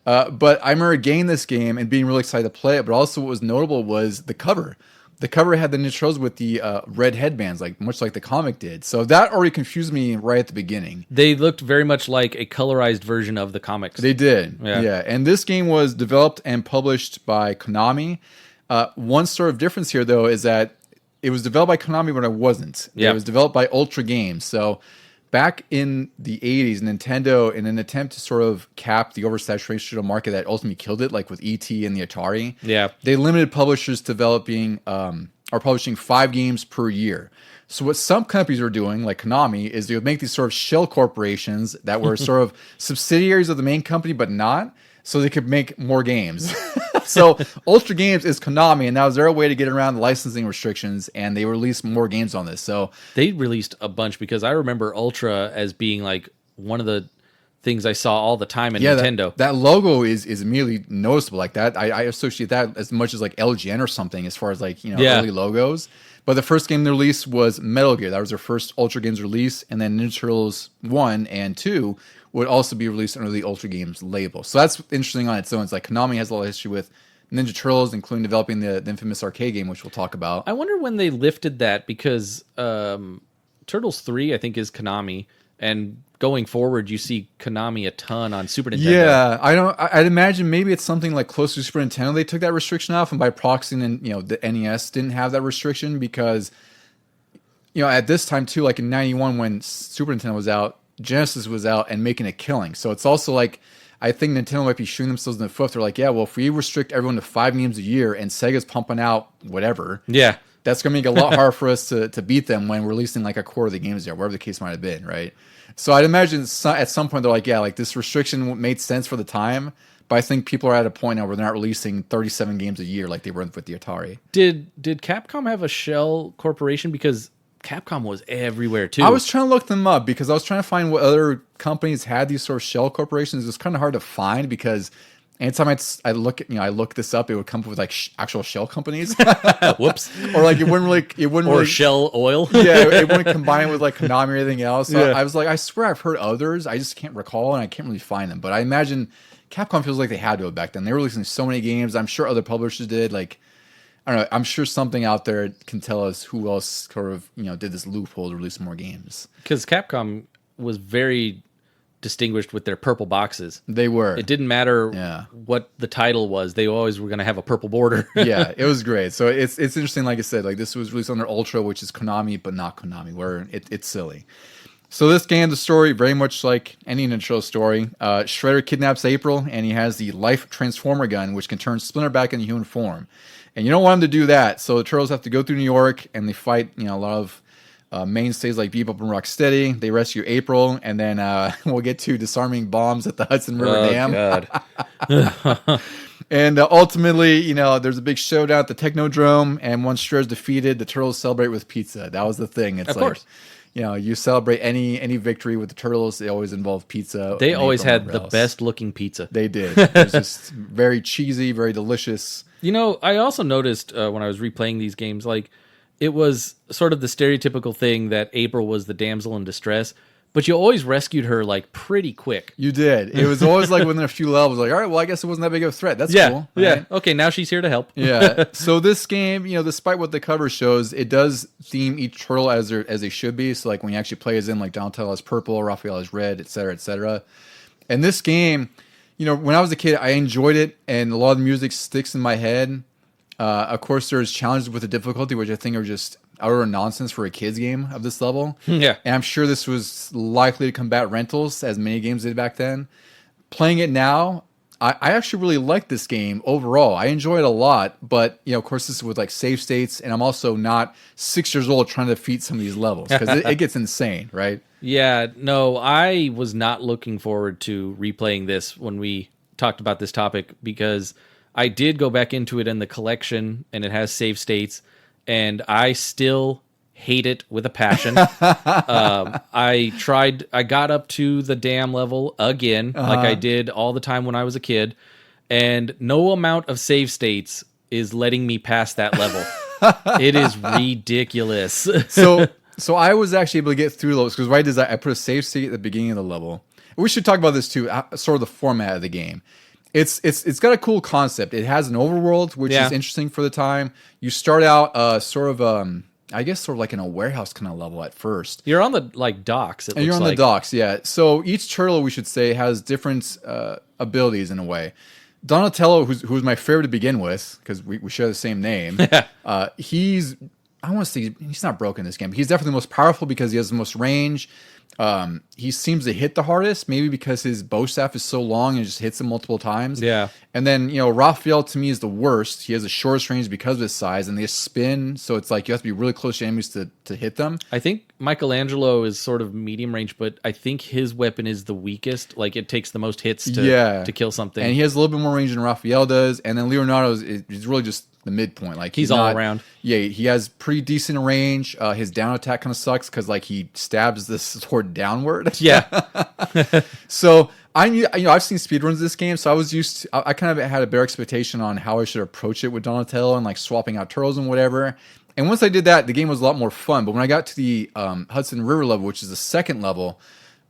But I remember getting this game and being really excited to play it. But also, what was notable was the cover. The cover had the Ninja Turtles with the red headbands, like much like the comic did. So that already confused me right at the beginning. They looked very much like a colorized version of the comics. They did, yeah. And this game was developed and published by Konami. One sort of difference here, though, is that it was developed by Konami, but it wasn't. It was developed by Ultra Games. So back in the 80s, Nintendo, in an attempt to sort of cap the oversaturation of market that ultimately killed it, like with E.T. and the Atari, they limited publishers to developing or publishing 5 games per year. So what some companies were doing, like Konami, is they would make these sort of shell corporations that were sort of subsidiaries of the main company, but not, so they could make more games. So Ultra Games is Konami, and that was their way to get around the licensing restrictions, and they released more games on this. So they released a bunch because I remember Ultra as being like one of the things I saw all the time in Nintendo. That logo is immediately noticeable. Like that, I associate that as much as like LGN or something as far as like early logos. But the first game they released was Metal Gear. That was their first Ultra Games release, and then Ninja Turtles 1 and 2 would also be released under the Ultra Games label. So that's interesting on its own. It's like Konami has a lot of history with Ninja Turtles, including developing the infamous arcade game, which we'll talk about. I wonder when they lifted that, because Turtles 3, I think, is Konami, and going forward, you see Konami a ton on Super Nintendo. Yeah, I'd imagine maybe it's something like close to Super Nintendo. They took that restriction off, and by proxy, then the NES didn't have that restriction because at this time too, like in '91 when Super Nintendo was out, Genesis was out and making a killing. So it's also like, I think Nintendo might be shooting themselves in the foot. They're like, yeah, well, if we restrict everyone to 5 games a year and Sega's pumping out whatever, that's going to make it a lot harder for us to beat them when we're releasing like a quarter of the games there, wherever the case might have been, right? So I'd imagine at some point they're like, yeah, like this restriction made sense for the time, but I think people are at a point now where they're not releasing 37 games a year like they were with the Atari. Did Capcom have a shell corporation? Because Capcom was everywhere too. I was trying to look them up because I was trying to find what other companies had these sort of shell corporations. It was kind of hard to find because anytime I look this up, it would come up with like actual shell companies. Whoops. Or like it wouldn't really, Shell Oil. It wouldn't combine with like Konami or anything else. So I was like, I swear I've heard others. I just can't recall and I can't really find them. But I imagine Capcom feels like they had to have back then. They were releasing so many games. I'm sure other publishers did. Like, I don't know. I'm sure something out there can tell us who else sort of did this loophole to release more games. Because Capcom was very distinguished with their purple boxes. They were. It didn't matter what the title was. They always were going to have a purple border. Yeah, it was great. So it's interesting. Like I said, like this was released under Ultra, which is Konami, but not Konami. Where it's silly. So this game, the story, very much like any Ninja Turtles story. Shredder kidnaps April, and he has the Life Transformer gun, which can turn Splinter back into human form. And you don't want him to do that, so the Turtles have to go through New York, and they fight, a lot of mainstays like Bebop and Rocksteady. They rescue April, and then we'll get to disarming bombs at the Hudson River Dam. God. And ultimately, there's a big showdown at the Technodrome, and once Shredder's defeated, the Turtles celebrate with pizza. That was the thing. It's of course. You celebrate any victory with the Turtles. They always involve pizza. They always had the best looking pizza. They did. It was just very cheesy, very delicious. I also noticed when I was replaying these games, like it was sort of the stereotypical thing that April was the damsel in distress, but you always rescued her like pretty quick. You did. It was always like within a few levels, like, all right, well, I guess it wasn't that big of a threat. That's cool. Yeah. Right? Okay, now she's here to help. Yeah. So this game, despite what the cover shows, it does theme each turtle as they should be. So like when you actually play as in, like Donatello is purple, Raphael is red, et cetera, et cetera. And this game, when I was a kid, I enjoyed it, and a lot of the music sticks in my head. Of course, there's challenges with the difficulty, which I think are just utter nonsense for a kid's game of this level. Yeah. And I'm sure this was likely to combat rentals, as many games did back then. Playing it now, I actually really like this game overall. I enjoy it a lot, but, of course, this is with, like, save states, and I'm also not 6 years old trying to defeat some of these levels, because it gets insane, right? Yeah, no, I was not looking forward to replaying this when we talked about this topic, because I did go back into it in the collection, and it has save states, and I still hate it with a passion. I got up to the dam level again, like I did all the time when I was a kid, and no amount of save states is letting me pass that level. It is ridiculous. So I was actually able to get through those because right as I put a save state at the beginning of the level. We should talk about this too, sort of the format of the game. It's got a cool concept. It has an overworld, which is interesting for the time. You start out I guess sort of like in a warehouse kind of level at first. You're on the docks. And you're on the docks, yeah. So each turtle, we should say, has different abilities in a way. Donatello, who's my favorite to begin with, because we share the same name. He's I want to say he's not broken in this game. But he's definitely the most powerful because he has the most range. He seems to hit the hardest, maybe because his bow staff is so long and just hits him multiple times. Yeah. And then, Raphael to me is the worst. He has the shortest range because of his size, and they spin, so it's like you have to be really close to enemies to hit them. I think Michelangelo is sort of medium range, but I think his weapon is the weakest. Like, it takes the most hits to kill something. And he has a little bit more range than Raphael does, and then Leonardo is really just the midpoint. Like he's all around. Yeah, he has pretty decent range. His down attack kind of sucks because like he stabs this sword downward. Yeah. So I've seen speedruns of this game, so I was used to, I kind of had a better expectation on how I should approach it with Donatello and like swapping out turtles and whatever. And once I did that, the game was a lot more fun. But when I got to the Hudson River level, which is the second level,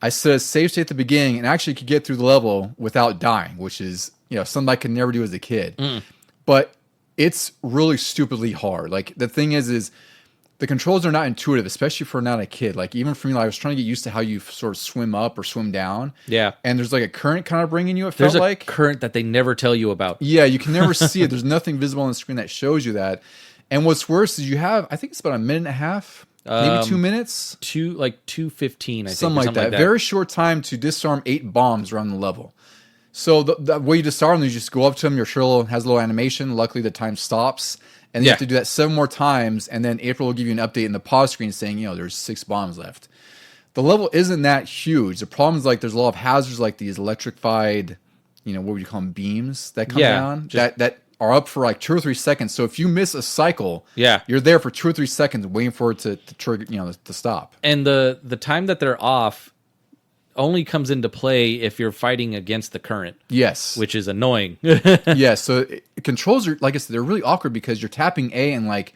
I set a save state at the beginning and actually could get through the level without dying, which is something I could never do as a kid. But it's really stupidly hard. Like the thing is the controls are not intuitive, especially for not a kid. Like even for me, I was trying to get used to how you sort of swim up or swim down. Yeah. And there's like a current kind of bringing you. There's a current that they never tell you about. Yeah, you can never see it. There's nothing visible on the screen that shows you that. And what's worse is you have, I think it's about a minute and a half, maybe 2 minutes. 2:15, I think. Something like that. Very short time to disarm 8 bombs around the level. So the way you disarm them is you just go up to them. Your turtle has a little animation. Luckily, the time stops. And you have to do that 7 more times. And then April will give you an update in the pause screen saying, there's 6 bombs left. The level isn't that huge. The problem is like there's a lot of hazards like these electrified, what would you call them, beams that come down that are up for like 2 or 3 seconds. So if you miss a cycle, you're there for 2 or 3 seconds waiting for it to trigger, to stop. And the time that they're off only comes into play if you're fighting against the current. Yes. Which is annoying. So controls are, like I said, they're really awkward because you're tapping A and like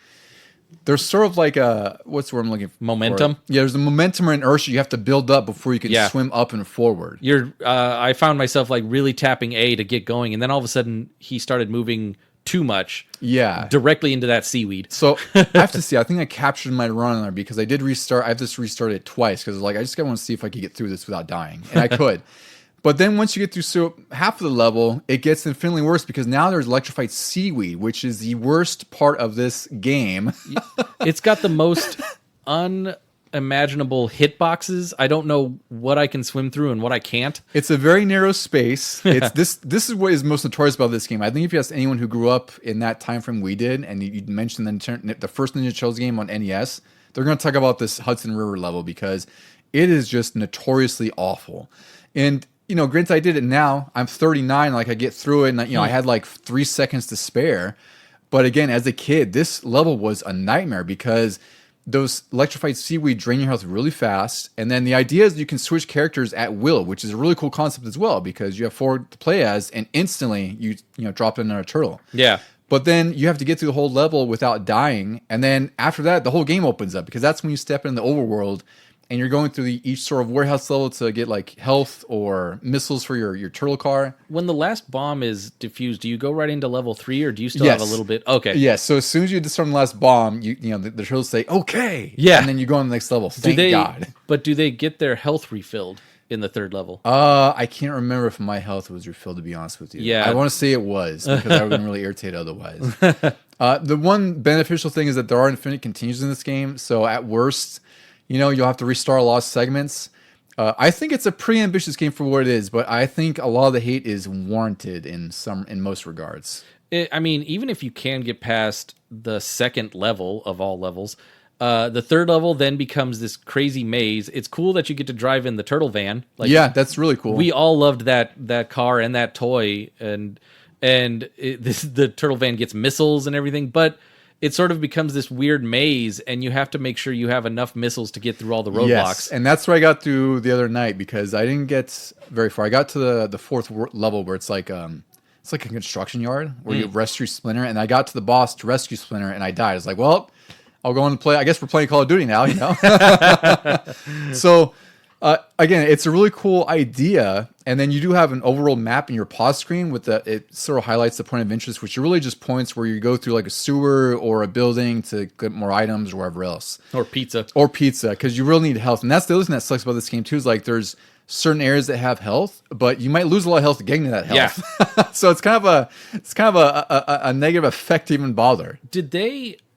there's sort of like a, what's the word I'm looking for? Momentum? Yeah, there's a momentum or inertia you have to build up before you can swim up and forward. I found myself like really tapping A to get going, and then all of a sudden he started moving too much. Yeah. Directly into that seaweed. So I have to see, I think I captured my run on there because I did restart. I have to restart it twice because like I just want to see if I could get through this without dying. And I could. But then once you get through half of the level, it gets infinitely worse because now there's electrified seaweed, which is the worst part of this game. It's got the most unimaginable hitboxes. I don't know what I can swim through and what I can't. It's a very narrow space. It's this is what is most notorious about this game. I think if you ask anyone who grew up in that time frame we did, and you mentioned the first Ninja Turtles game on NES, they're going to talk about this Hudson River level because it is just notoriously awful. And granted, I did it now. I'm 39. Like I get through it, and I had like 3 seconds to spare. But again, as a kid, this level was a nightmare because those electrified seaweed drain your health really fast. And then the idea is you can switch characters at will, which is a really cool concept as well because you have 4 to play as, and instantly you drop in another turtle. Yeah. But then you have to get through the whole level without dying. And then after that, the whole game opens up because that's when you step in the overworld. And you're going through each sort of warehouse level to get like health or missiles for your turtle car. When the last bomb is defused, do you go right into level 3 or do you still have a little bit? Okay. Yes. So as soon as you disarm the last bomb, the turtles say, okay. Yeah. And then you go on the next level. Thank God. But do they get their health refilled in the 3rd level? I can't remember if my health was refilled, to be honest with you. Yeah. I want to say it was because I would have been really irritated otherwise. The one beneficial thing is that there are infinite continues in this game. So at worst, you'll have to restart a lot of segments. I think it's a pretty ambitious game for what it is, but I think a lot of the hate is warranted in most regards. Even if you can get past the 2nd level of all levels, the 3rd level then becomes this crazy maze. It's cool that you get to drive in the turtle van. Yeah, that's really cool. We all loved that car and that toy, and the turtle van gets missiles and everything, but it sort of becomes this weird maze, and you have to make sure you have enough missiles to get through all the roadblocks. Yes, and that's where I got through the other night because I didn't get very far. I got to the fourth level where it's like a construction yard where you rescue Splinter, and I got to the boss to rescue Splinter, and I died. I was like, well, I'll go on and play. I guess we're playing Call of Duty now, you know? So, again, it's a really cool idea. And then you do have an overall map in your pause screen with it sort of highlights the point of interest, which are really just points where you go through like a sewer or a building to get more items or whatever else. Or pizza. Because you really need health. And that's the other thing that sucks about this game too, is like there's certain areas that have health, but you might lose a lot of health getting to that health. Yeah. So it's kind of a negative effect to even bother.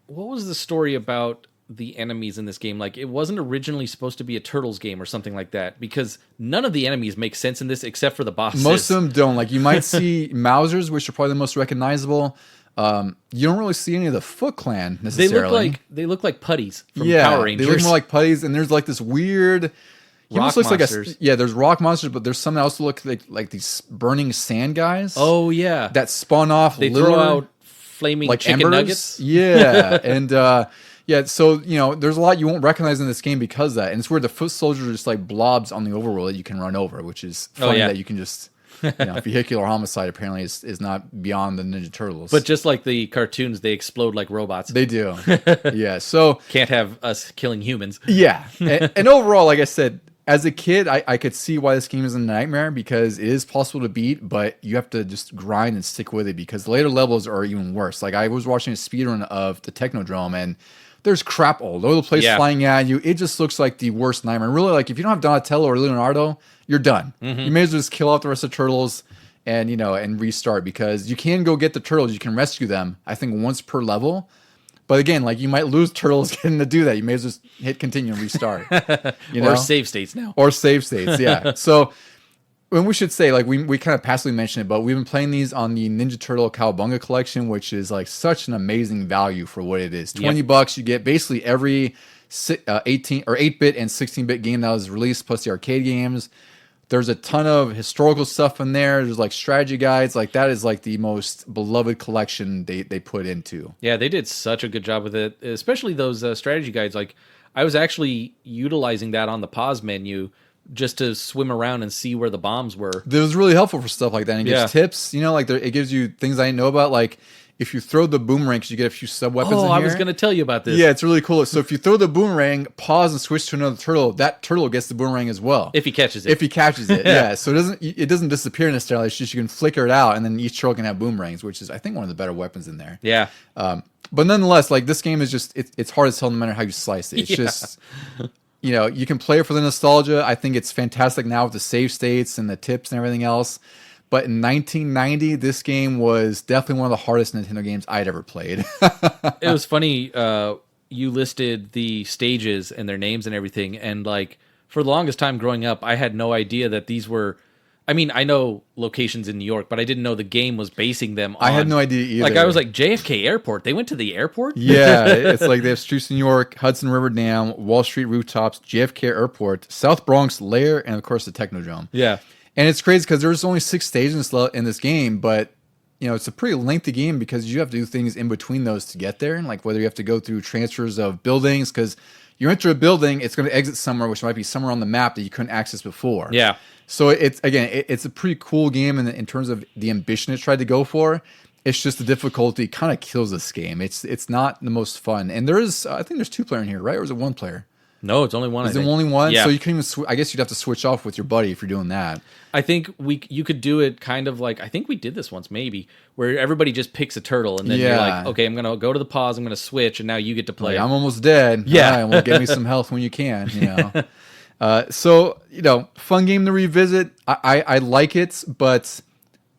What was the story about the enemies in this game? Like, it wasn't originally supposed to be a Turtles game or something like that, because none of the enemies make sense in this except for the bosses. Most of them don't. Like, you might see Mousers, which are probably the most recognizable. You don't really see any of the Foot Clan necessarily. They look like putties from Power Rangers. They look more like putties, and there's like this weird rock monsters. There's rock monsters, but there's some that also look like these burning sand guys. Oh yeah, that spawn off. They throw out flaming like chicken embers. Nuggets. Yeah, and so there's a lot you won't recognize in this game because of that, and it's where the foot soldiers are just like blobs on the overworld that you can run over, which is funny that you can just. Vehicular homicide apparently is not beyond the Ninja Turtles. But just like the cartoons, they explode like robots. They do. Yeah. So can't have us killing humans. Yeah. And overall, like I said, as a kid, I could see why this game is a nightmare because it is possible to beat, but you have to just grind and stick with it because the later levels are even worse. Like I was watching a speedrun of the Technodrome and there's crap all over the place flying at you. It just looks like the worst nightmare. Really, like if you don't have Donatello or Leonardo, you're done. Mm-hmm. You may as well just kill off the rest of the turtles and and restart because you can go get the turtles. You can rescue them, I think, once per level. But again, like you might lose turtles getting to do that. You may as well just hit continue and restart. Or save states now. Or save states, yeah. So when we should say, like we kind of passively mentioned it, but we've been playing these on the Ninja Turtle Cowabunga collection, which is like such an amazing value for what it is. $20, you get basically every 18 or 8-bit and 16-bit game that was released, plus the arcade games. There's a ton of historical stuff in there. There's like strategy guides. Like that is like the most beloved collection they put into. Yeah, they did such a good job with it, especially those strategy guides. Like I was actually utilizing that on the pause menu just to swim around and see where the bombs were. It was really helpful for stuff like that. And it gives tips, like it gives you things I didn't know about. Like if you throw the boomerang, you get a few sub weapons in here. I was going to tell you about this. Yeah, it's really cool. So if you throw the boomerang, pause and switch to another turtle, that turtle gets the boomerang as well. If he catches it. Yeah. So it doesn't disappear necessarily. It's just you can flicker it out, and then each turtle can have boomerangs, which is I think one of the better weapons in there. Yeah. But nonetheless, like this game is just it's hard as hell no matter how you slice it. It's just you can play it for the nostalgia. I think it's fantastic now with the save states and the tips and everything else. But in 1990, this game was definitely one of the hardest Nintendo games I'd ever played. It was funny. You listed the stages and their names and everything. And like for the longest time growing up, I had no idea that these were... I mean, I know locations in New York, but I didn't know the game was basing them on... I had no idea either. Like, I was like, JFK Airport. They went to the airport? Yeah, it's like they have streets in New York, Hudson River Dam, Wall Street rooftops, JFK Airport, South Bronx Lair, and of course the Technodrome. Yeah. And it's crazy because there's only 6 stages in this game, but it's a pretty lengthy game because you have to do things in between those to get there. Like whether you have to go through transfers of buildings, because you enter a building, it's going to exit somewhere, which might be somewhere on the map that you couldn't access before. Yeah. So it's a pretty cool game in terms of the ambition it tried to go for. It's just the difficulty kind of kills this game. It's not the most fun. And I think there's 2-player in here, right? Or is it 1-player? No, it's only one. Is it only one? Yeah. So you can even. I guess you'd have to switch off with your buddy if you're doing that. I think you could do it kind of like I think we did this once maybe where everybody just picks a turtle and then you're like, okay, I'm gonna go to the pause, I'm gonna switch, and now you get to play. Like, I'm almost dead. Yeah, well, get me some health when you can. So fun game to revisit. I like it, but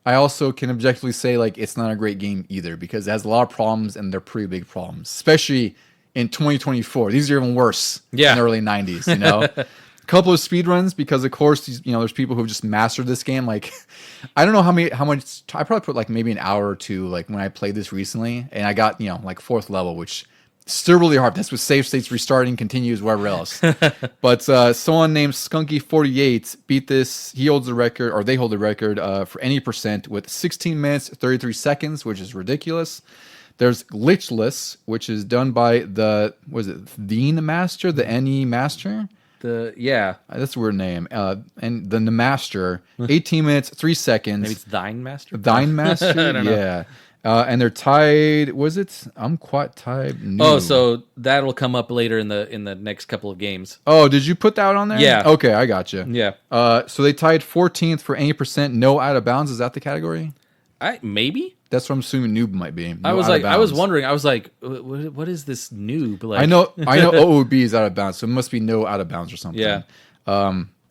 I also can objectively say like it's not a great game either because it has a lot of problems and they're pretty big problems, especially in 2024. These are even worse in the early 90s, A couple of speedruns because, of course, there's people who have just mastered this game. Like, I don't know how much, I probably put like maybe an hour or two, like when I played this recently, and I got, like 4th level, which is still really hard. That's with save states restarting, continues, wherever else. But someone named Skunky48 beat this. He holds the record, or they hold the record for any percent with 16 minutes, 33 seconds, which is ridiculous. There's Glitchless, which is done by the Master, the NE Master. That's a weird name. And the Master, 18 minutes 3 seconds. Maybe it's Thine Master. Thine Master, I don't know. yeah. And they're tied. Was it? I'm quite tied. New. Oh, so that'll come up later in the next couple of games. Oh, did you put that on there? Yeah. Okay, I got you. Yeah. So they tied 14th for any percent no out of bounds. Is that the category? Maybe. That's what I'm assuming noob might be. I was wondering. I was like, what is this noob? Like, I know OOB is out of bounds, so it must be no out of bounds or something. Yeah.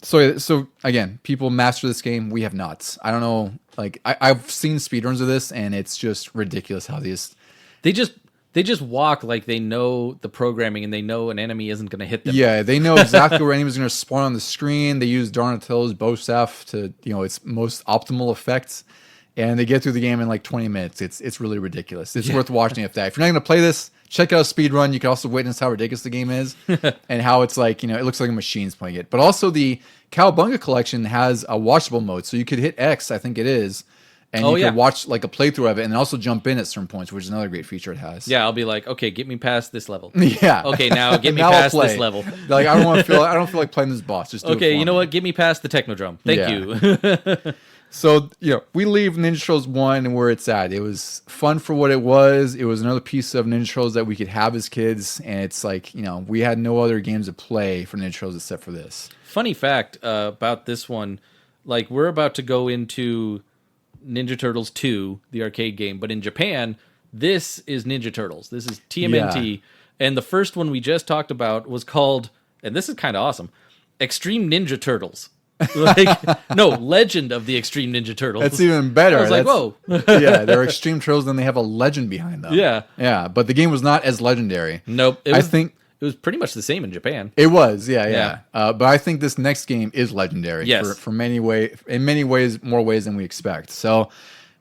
So again, people master this game. We have not. I don't know. Like I've seen speedruns of this, and it's just ridiculous how these. They just walk like they know the programming and they know an enemy isn't going to hit them. Yeah, they know exactly where enemies are going to spawn on the screen. They use Donatello's bow staff to its most optimal effects. And they get through the game in like 20 minutes. It's really ridiculous. It's worth watching if you're not going to play this, check out a speed run. You can also witness how ridiculous the game is and how it's like, it looks like a machine's playing it. But also the Cowabunga collection has a watchable mode. So you could hit X, I think it is, and you could watch like a playthrough of it and also jump in at certain points, which is another great feature it has. Yeah, I'll be like, okay, get me past this level. Yeah. Okay, now get me past this level. Like I don't feel like playing this boss. Just do okay, it you know me. what? Get me past the Technodrome. Thank you. So, we leave Ninja Turtles 1 and where it's at. It was fun for what it was. It was another piece of Ninja Turtles that we could have as kids. And it's like, we had no other games to play for Ninja Turtles except for this. Funny fact about this one, like we're about to go into Ninja Turtles 2, the arcade game. But in Japan, this is Ninja Turtles. This is TMNT. Yeah. And the first one we just talked about was called, and this is kind of awesome, Extreme Ninja Turtles. Legend of the Extreme Ninja Turtles. That's even better. I was like, whoa. Yeah, they're Extreme Turtles, then they have a legend behind them. Yeah. But the game was not as legendary. Nope. I think it was pretty much the same in Japan. It was, yeah. But I think this next game is legendary. Yes. For many ways, more ways than we expect. So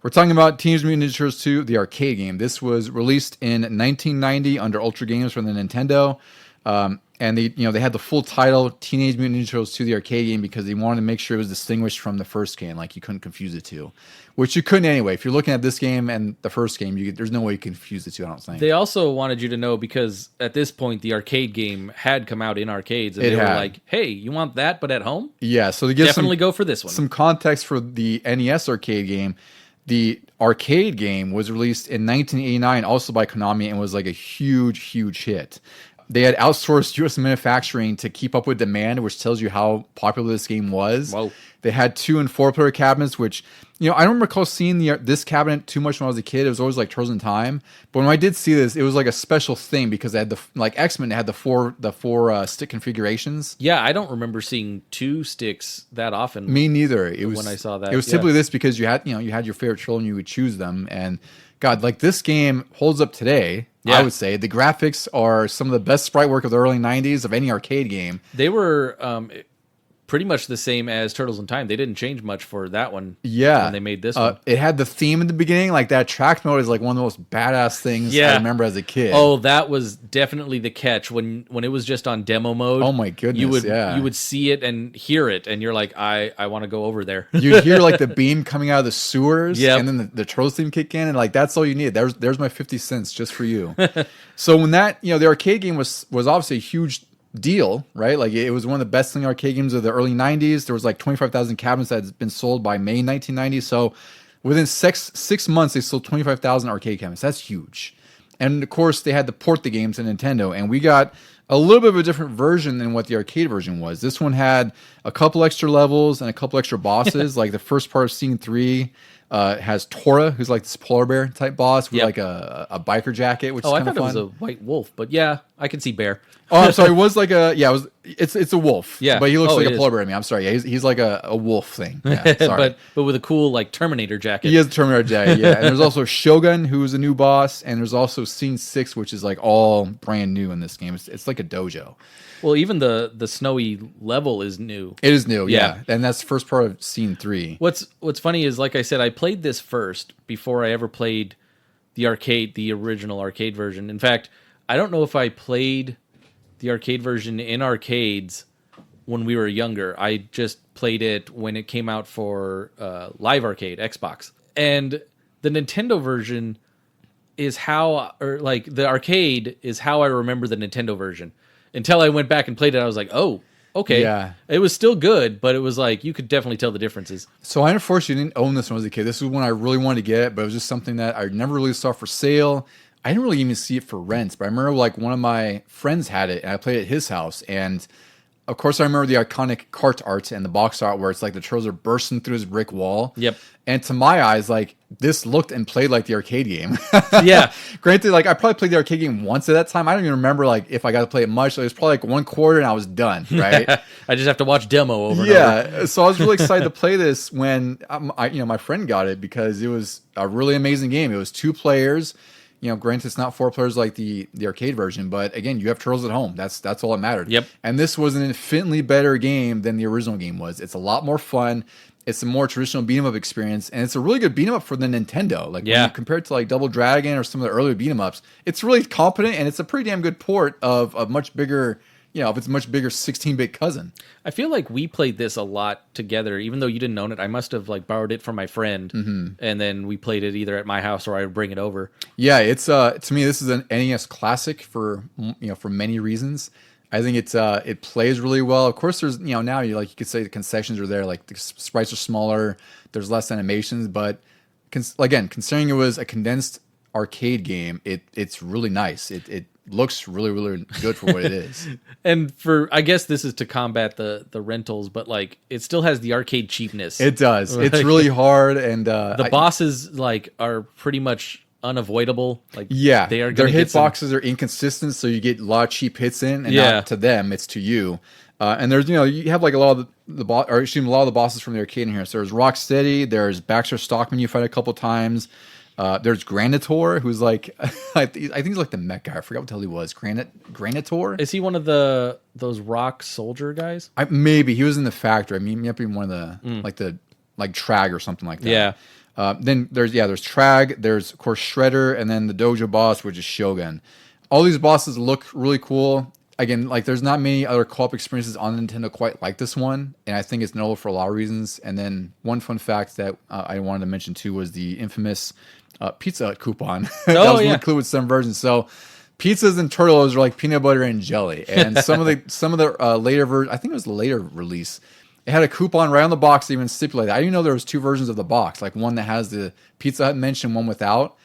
we're talking about Teenage Mutant Ninja Turtles 2, the arcade game. This was released in 1990 under Ultra Games from the Nintendo. And they had the full title Teenage Mutant Ninja Turtles 2, the arcade game, because they wanted to make sure it was distinguished from the first game. Like you couldn't confuse the two, which you couldn't anyway. If you're looking at this game and the first game, there's no way you can confuse the two. I don't think. They also wanted you to know because at this point the arcade game had come out in arcades, and they were like, "Hey, you want that but at home? Yeah, so to give definitely go for this one." Some context for the NES arcade game. The arcade game was released in 1989, also by Konami, and was like a huge hit. They had outsourced U.S. manufacturing to keep up with demand, which tells you how popular this game was. Whoa. They had 2- and 4-player cabinets, which, I don't recall seeing this cabinet too much when I was a kid. It was always like Turtles in Time. But when I did see this, it was like a special thing because they had X-Men had the four stick configurations. Yeah, I don't remember seeing 2 sticks that often. Me neither. It was when I saw that. It was simply this because you had your favorite turtle and you would choose them. And God, like this game holds up today. Yeah. I would say the graphics are some of the best sprite work of the early 90s of any arcade game. They were pretty much the same as Turtles in Time. They didn't change much for that one. Yeah. When they made this one. It had the theme in the beginning. Like that track mode is like one of the most badass things I remember as a kid. Oh, that was definitely the catch. When it was just on demo mode. Oh my goodness, you would see it and hear it, and you're like, I want to go over there. You'd hear like the beam coming out of the sewers, yep. and then the Turtles theme kick in, and like that's all you need. There's my 50 cents just for you. So when that, the arcade game was obviously a huge deal, right? Like it was one of the best-selling arcade games of the early 90s. There was like 25,000 cabinets that had been sold by May 1990. So within six months, they sold 25,000 arcade cabinets. That's huge. And of course, they had to port the games to Nintendo, and we got a little bit of a different version than what the arcade version was. This one had a couple extra levels and a couple extra bosses. Like the first part of Scene 3 has Tora, who's like this polar bear type boss with like a biker jacket, which is kind of fun. I thought it was a white wolf, but yeah, I can see bear. Oh, I'm sorry. It was like it's a wolf. Yeah, but he looks like a polar bear to me. I'm sorry. Yeah, he's like a wolf thing. Yeah, sorry. but with a cool like Terminator jacket. He has a Terminator jacket. Yeah, and there's also Shogun, who's a new boss, and there's also Scene 6, which is like all brand new in this game. It's like a dojo. Well, even the snowy level is new. It is new, yeah. And that's the first part of Scene 3. What's funny is, like I said, I played this first before I ever played the original arcade version. In fact, I don't know if I played the arcade version in arcades when we were younger. I just played it when it came out for Live Arcade, Xbox. And the Nintendo version, is how, or like the arcade is how I remember the Nintendo version. Until I went back and played it, I was like, oh, okay. Yeah. It was still good, but it was like, you could definitely tell the differences. So I unfortunately didn't own this when I was a kid. This was one I really wanted to get, but it was just something that I never really saw for sale. I didn't really even see it for rent, but I remember like one of my friends had it and I played it at his house. And of course I remember the iconic cart art and the box art where it's like the turtles are bursting through this brick wall. Yep. And to my eyes, like this looked and played like the arcade game. Yeah. Granted, like I probably played the arcade game once at that time. I don't even remember like if I got to play it much. It was probably like 1/4 and I was done, right? I just have to watch demo over and over. Yeah. So I was really excited to play this when my friend got it because it was a really amazing game. It was 2 players. Granted, it's not 4 players like the arcade version, but again, you have turtles at home. That's all that mattered. Yep. And this was an infinitely better game than the original game was. It's a lot more fun. It's a more traditional beat 'em up experience, and it's a really good beat 'em up for the Nintendo. Like when you compare it to like Double Dragon or some of the earlier beat 'em ups, it's really competent and it's a pretty damn good port of a much bigger, of its much bigger 16-bit cousin. I feel like we played this a lot together, even though you didn't own it. I must have like borrowed it from my friend, and then we played it either at my house or I would bring it over. Yeah, it's to me this is an NES classic for for many reasons. I think it plays really well. Of course, there's now you could say the concessions are there, like the sprites are smaller, there's less animations, but again, considering it was a condensed arcade game, it's really nice. It looks really, really good for what it is. And I guess this is to combat the rentals, but like it still has the arcade cheapness. It does. It's really hard, and the bosses like are pretty much unavoidable. Like their hitboxes are inconsistent, so you get a lot of cheap hits in, and not to them, it's to you. And there's you have like a lot of a lot of the bosses from the arcade in here. So there's Rocksteady, there's Baxter Stockman you fight a couple times. There's Granitor, who's like I think he's like the mech guy. I forgot what the hell he was. Granitor? Is he one of those rock soldier guys? Maybe he was in the factory. I mean, he might be one of the like Trag or something like that. Yeah. Then there's Trag. There's of course Shredder, and then the dojo boss, which is Shogun. All these bosses look really cool. Again, like there's not many other co-op experiences on Nintendo quite like this one, and I think it's notable for a lot of reasons. And then one fun fact that I wanted to mention too was the infamous Pizza Hut coupon that was included with some versions. So pizzas and turtles are like peanut butter and jelly, and some of the later version, I think it was the later release, it had a coupon right on the box that even stipulated. I didn't know there was 2 versions of the box, like one that has the Pizza Hut mention, one without.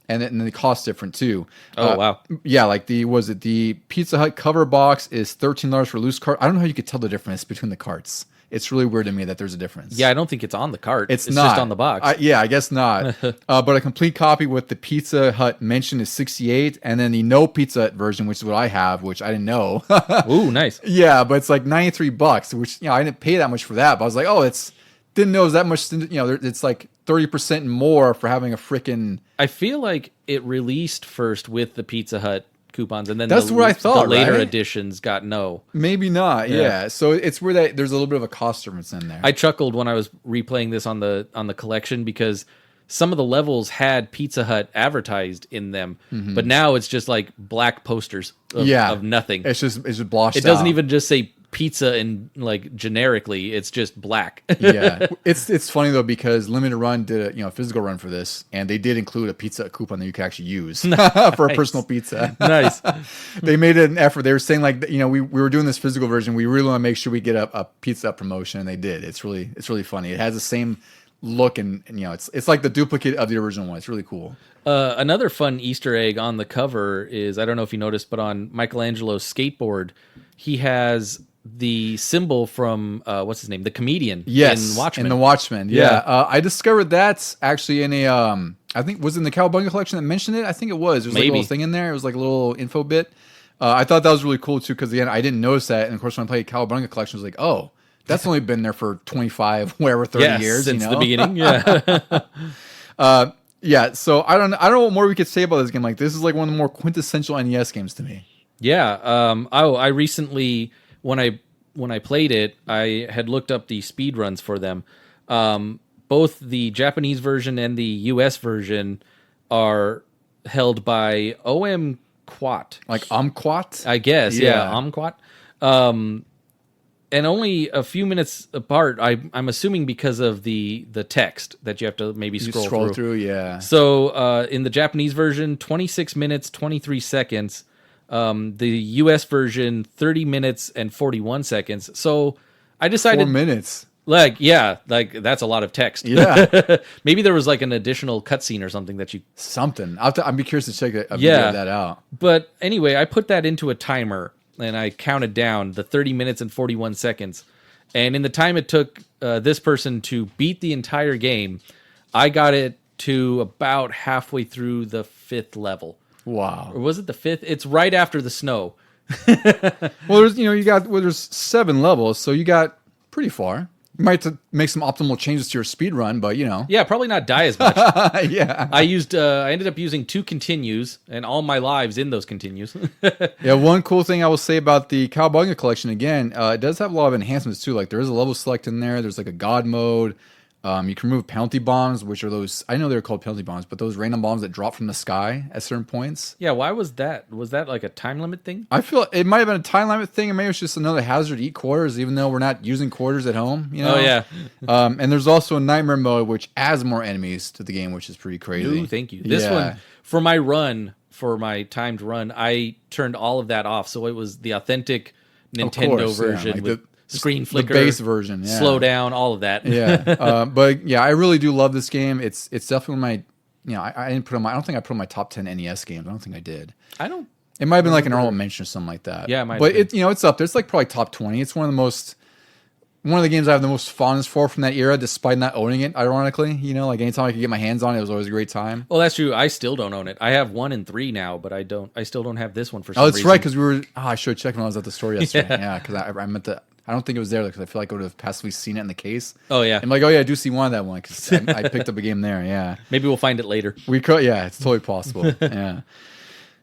And then the cost different too. Oh wow! Yeah, like the Pizza Hut cover box is $13 for loose cart. I don't know how you could tell the difference between the carts. It's really weird to me that there's a difference. Yeah, I don't think it's on the cart. It's not. just on the box. I guess not. But a complete copy with the Pizza Hut mention is $68, and then the no Pizza Hut version, which is what I have, which I didn't know. Ooh, nice. Yeah, but it's like $93, which I didn't pay that much for that. But I was like, didn't know it was that much. It's like 30% more for having a freaking. I feel like it released first with the Pizza Hut coupons, and then that's what I thought. The later right? editions got no. Maybe not. Yeah. So it's where there's a little bit of a cost difference in there. I chuckled when I was replaying this on the collection because some of the levels had Pizza Hut advertised in them, but now it's just like black posters of nothing. It's just blotched out. It doesn't even just say pizza and like generically, it's just black. Yeah, it's funny though because Limited Run did a physical run for this, and they did include a pizza coupon that you could actually use for a personal pizza. Nice. They made it an effort. They were saying like we were doing this physical version. We really want to make sure we get a pizza promotion, and they did. It's really funny. It has the same look, and it's like the duplicate of the original one. It's really cool. Another fun Easter egg on the cover is, I don't know if you noticed, but on Michelangelo's skateboard, he has the symbol from what's his name, the comedian, in Watchmen. In the Watchmen. Yeah. I discovered that's actually in a I think was in the Cowabunga collection that mentioned it. I think it was. There's like a little thing in there. It was like a little info bit. I thought that was really cool too because again I didn't notice that, and of course when I played Cowabunga collection I was like, oh, that's only been there for 25 whatever 30 years since the beginning. Yeah. So I don't know what more we could say about this game. Like this is like one of the more quintessential NES games to me. Yeah. I recently when I played it, I had looked up the speed runs for them. Both the Japanese version and the US version are held by OM Quat. Like Omquat? I guess, yeah Omquat. and only a few minutes apart. I'm assuming because of the text that you have to maybe scroll through. Yeah. So in the Japanese version, 26 minutes 23 seconds. The US version, 30 minutes and 41 seconds. So I decided 4 minutes. Like that's a lot of text. Yeah. Maybe there was like an additional cutscene or something that you something. I'd be curious to check a video of that out. But anyway, I put that into a timer and I counted down the 30 minutes and 41 seconds. And in the time it took this person to beat the entire game, I got it to about halfway through the 5th level. Wow. Or was it the 5th? It's right after the snow. Well, there's 7 levels, so you got pretty far. You might have to make some optimal changes to your speed run, but Yeah, probably not die as much. Yeah. I ended up using 2 continues and all my lives in those continues. Yeah, one cool thing I will say about the Cowabunga collection, again, it does have a lot of enhancements too. Like there is a level select in there. There's like a god mode. You can remove penalty bombs, which are those, I know they're called penalty bombs, but those random bombs that drop from the sky at certain points. Yeah, why was that? Was that like a time limit thing? I feel it might have been a time limit thing, or maybe it's just another hazard to eat quarters, even though we're not using quarters at home. You know? Oh, yeah. And there's also a nightmare mode, which adds more enemies to the game, which is pretty crazy. Ooh, thank you. This one, for my timed run, I turned all of that off. So it was the authentic Nintendo version like with screen flicker, the base version, slow down, all of that. Yeah, but yeah, I really do love this game. It's definitely my, I didn't put on my, I don't think I put on my top 10 NES games. I don't think I did. It might have been like an honorable mention or something like that. Yeah, it might. But it's up there. It's like probably top 20. It's one of the games I have the most fondness for from that era, despite not owning it. Ironically, like anytime I could get my hands on it, it was always a great time. Well, that's true. I still don't own it. I have 1 and 3 now, but I still don't have this one for some reason. Oh, that's right, because I should have checked when I was at the store yesterday. Yeah, because I meant to. I don't think it was there because I feel like I would have passively seen it in the case. Oh, yeah. I'm like, oh, yeah, I do see one of that one because I picked up a game there. Yeah. Maybe we'll find it later. We could. Yeah, it's totally possible. Yeah.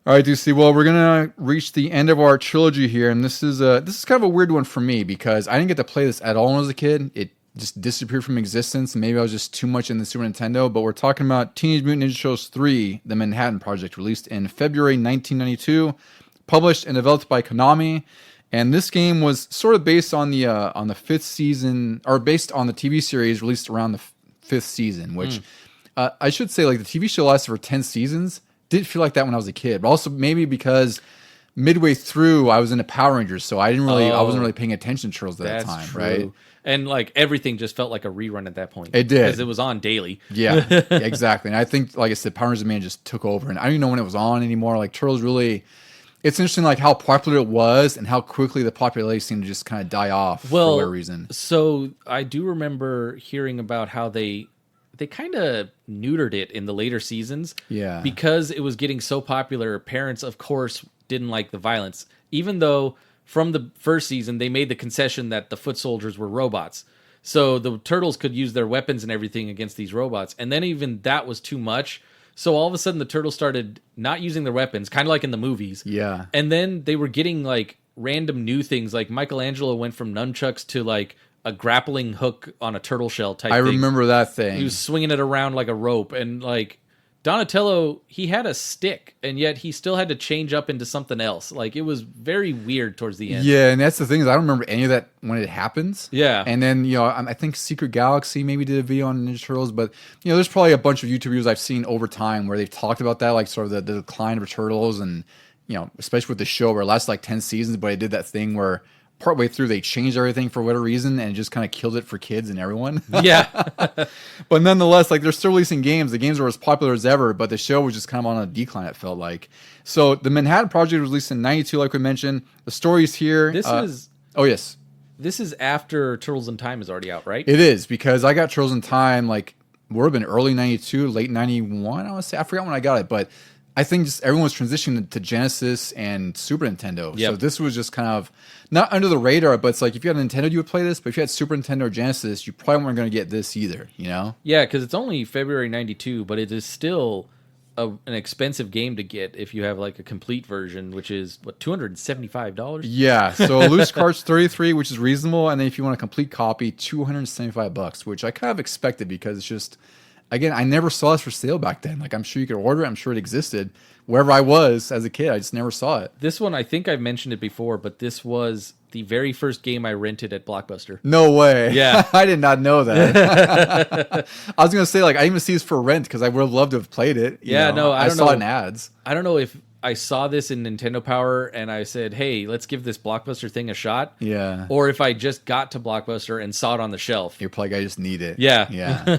All right, Deucy. Well, we're going to reach the end of our trilogy here. And this is kind of a weird one for me because I didn't get to play this at all when I was a kid. It just disappeared from existence. Maybe I was just too much in the Super Nintendo. But we're talking about Teenage Mutant Ninja Turtles 3, the Manhattan Project, released in February 1992, published and developed by Konami. And this game was sort of based on the 5th season, or based on the TV series released around the 5th season, which I should say, like the TV show lasted for 10 seasons. Didn't feel like that when I was a kid, but also maybe because midway through I was into Power Rangers, so I wasn't really paying attention to Turtles at that time, true. Right? And like everything just felt like a rerun at that point. It did, because it was on daily. Yeah, exactly. And I think, like I said, Power Rangers Man just took over, and I don't even know when it was on anymore. Like Turtles really. It's interesting, like how popular it was and how quickly the popularity seemed to just kind of die off for whatever reason. So I do remember hearing about how they kind of neutered it in the later seasons. Yeah, because it was getting so popular. Parents, of course, didn't like the violence, even though from the first season they made the concession that the foot soldiers were robots. So the Turtles could use their weapons and everything against these robots, and then even that was too much. So all of a sudden, the Turtles started not using their weapons, kind of like in the movies. Yeah. And then they were getting, like, random new things. Like, Michelangelo went from nunchucks to, like, a grappling hook on a turtle shell type thing. I remember that thing. He was swinging it around like a rope. And, like, Donatello, he had a stick, and yet he still had to change up into something else. Like, it was very weird towards the end. Yeah, and that's the thing is I don't remember any of that when it happens. Yeah. And then, I think Secret Galaxy maybe did a video on Ninja Turtles, but, there's probably a bunch of YouTube videos I've seen over time where they've talked about that, like sort of the decline of Turtles and, especially with the show where it lasted like 10 seasons, but it did that thing where partway through they changed everything for whatever reason and it just kind of killed it for kids and everyone. Yeah. But nonetheless, like they're still releasing games. The games were as popular as ever, but the show was just kind of on a decline, it felt like. So the Manhattan Project was released in 92, like we mentioned. The story's here. Oh, yes. This is after Turtles in Time is already out, right? It is, because I got Turtles in Time, like, would have been early 92, late 91, I want to say. I forgot when I got it, but I think just everyone was transitioning to Genesis and Super Nintendo. Yep. So this was just kind of not under the radar, but it's like if you had a Nintendo, you would play this. But if you had Super Nintendo or Genesis, you probably weren't going to get this either, Yeah, because it's only February 92, but it is still an expensive game to get if you have like a complete version, which is what, $275? Yeah, so a loose cart's $33, which is reasonable, and then if you want a complete copy, $275, which I kind of expected because it's just. Again, I never saw this for sale back then. Like, I'm sure you could order it. I'm sure it existed. Wherever I was as a kid, I just never saw it. This one, I think I've mentioned it before, but this was the very first game I rented at Blockbuster. No way. Yeah. I did not know that. I was gonna say like I didn't even see this for rent because I would have loved to have played it. Yeah, no, I don't saw know. it in ads. I don't know if I saw this in Nintendo Power and I said, hey, let's give this Blockbuster thing a shot. Yeah. Or if I just got to Blockbuster and saw it on the shelf. You're probably, I just need it. Yeah. Yeah.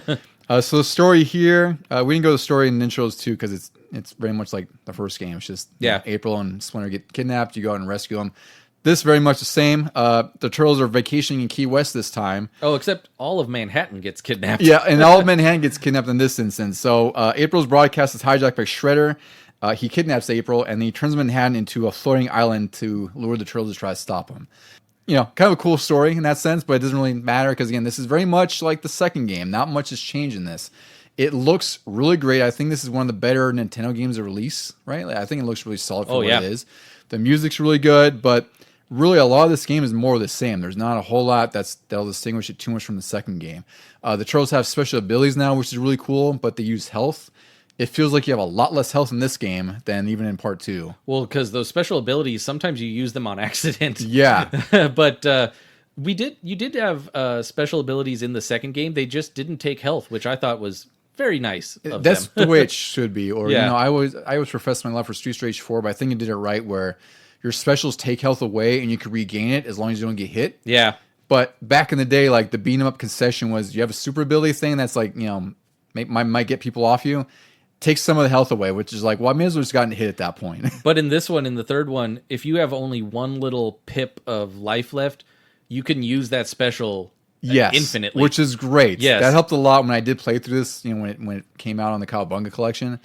So the story here, we didn't go to the story in Ninja Turtles 2 because it's very much like the first game. It's just April and Splinter get kidnapped. You go out and rescue them. This very much the same. The Turtles are vacationing in Key West this time. Oh, except all of Manhattan gets kidnapped. Yeah, and all of Manhattan gets kidnapped in this instance. So April's broadcast is hijacked by Shredder. He kidnaps April, and he turns Manhattan into a floating island to lure the Turtles to try to stop him. You know, kind of a cool story in that sense, but it doesn't really matter because, again, this is very much like the second game. Not much has changed in this. It looks really great. I think this is one of the better Nintendo games to release, right? Like, I think it looks really solid for what it is. The music's really good, but really a lot of this game is more of the same. There's not a whole lot that'll distinguish it too much from the second game. The Turtles have special abilities now, which is really cool, but they use health. It feels like you have a lot less health in this game than even in part 2. Well, because those special abilities, sometimes you use them on accident. Yeah. But you did have special abilities in the second game. They just didn't take health, which I thought was very nice of That's them. the way it should be. Or, Yeah. you know, I always profess my love for Street Rage 4, but I think it did it right where your specials take health away and you can regain it as long as you don't get hit. Yeah. But back in the day, like the beat 'em up concession was you have a super ability thing that's like, you know, might get people off you. Takes some of the health away, which is like, well, I may as well just gotten hit at that point. But in this one, in the third one, if you have only one little pip of life left, you can use that special infinitely. Which is great. Yes. That helped a lot when I did play through this, you know, when it came out on the Cowabunga collection.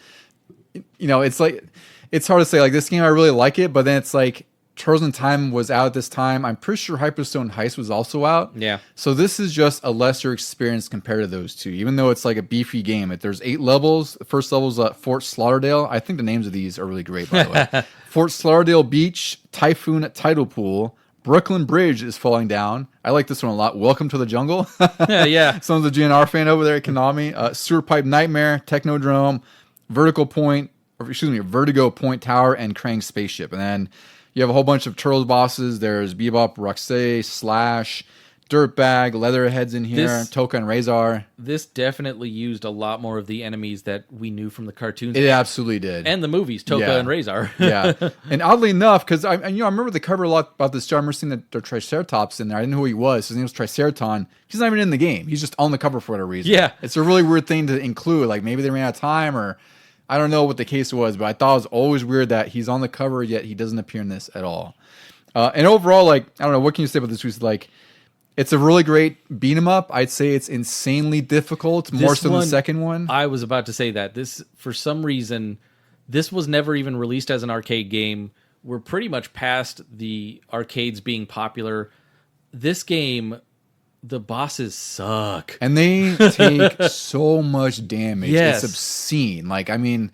You know, it's like, it's hard to say, like, this game, I really like it, but then it's like, Turtles in Time was out at this time. I'm pretty sure Hyperstone Heist was also out. Yeah. So this is just a lesser experience compared to those two, even though it's like a beefy game. There's 8 levels. The first level is Fort Slaughterdale. I think the names of these are really great, by the way. Fort Slaughterdale Beach, Typhoon Tidal Pool, Brooklyn Bridge is falling down. I like this one a lot. Welcome to the Jungle. Yeah. Someone's a GNR fan over there at Konami. Sewer Pipe Nightmare, Technodrome, Vertigo Point Tower, and Krang Spaceship. And then you have a whole bunch of Turtles bosses. There's Bebop, Roxy, Slash, Dirtbag, Leatherheads in here, Toka and Razor. This definitely used a lot more of the enemies that we knew from the cartoons. It absolutely did. And the movies, Toka and Razor. Yeah. And oddly enough, because I remember the cover a lot about this John. I remember seeing the Triceratops in there. I didn't know who he was. His name was Triceraton. He's not even in the game. He's just on the cover for whatever reason. Yeah. It's a really weird thing to include. Like maybe they ran out of time or I don't know what the case was, but I thought it was always weird that he's on the cover, yet he doesn't appear in this at all. And overall, like, I don't know, what can you say about this? Like, it's a really great beat 'em up. I'd say it's insanely difficult, more so than the second one. I was about to say that. This, for some reason, this was never even released as an arcade game. We're pretty much past the arcades being popular. This game, the bosses suck. And they take so much damage. Yes. It's obscene. Like, I mean,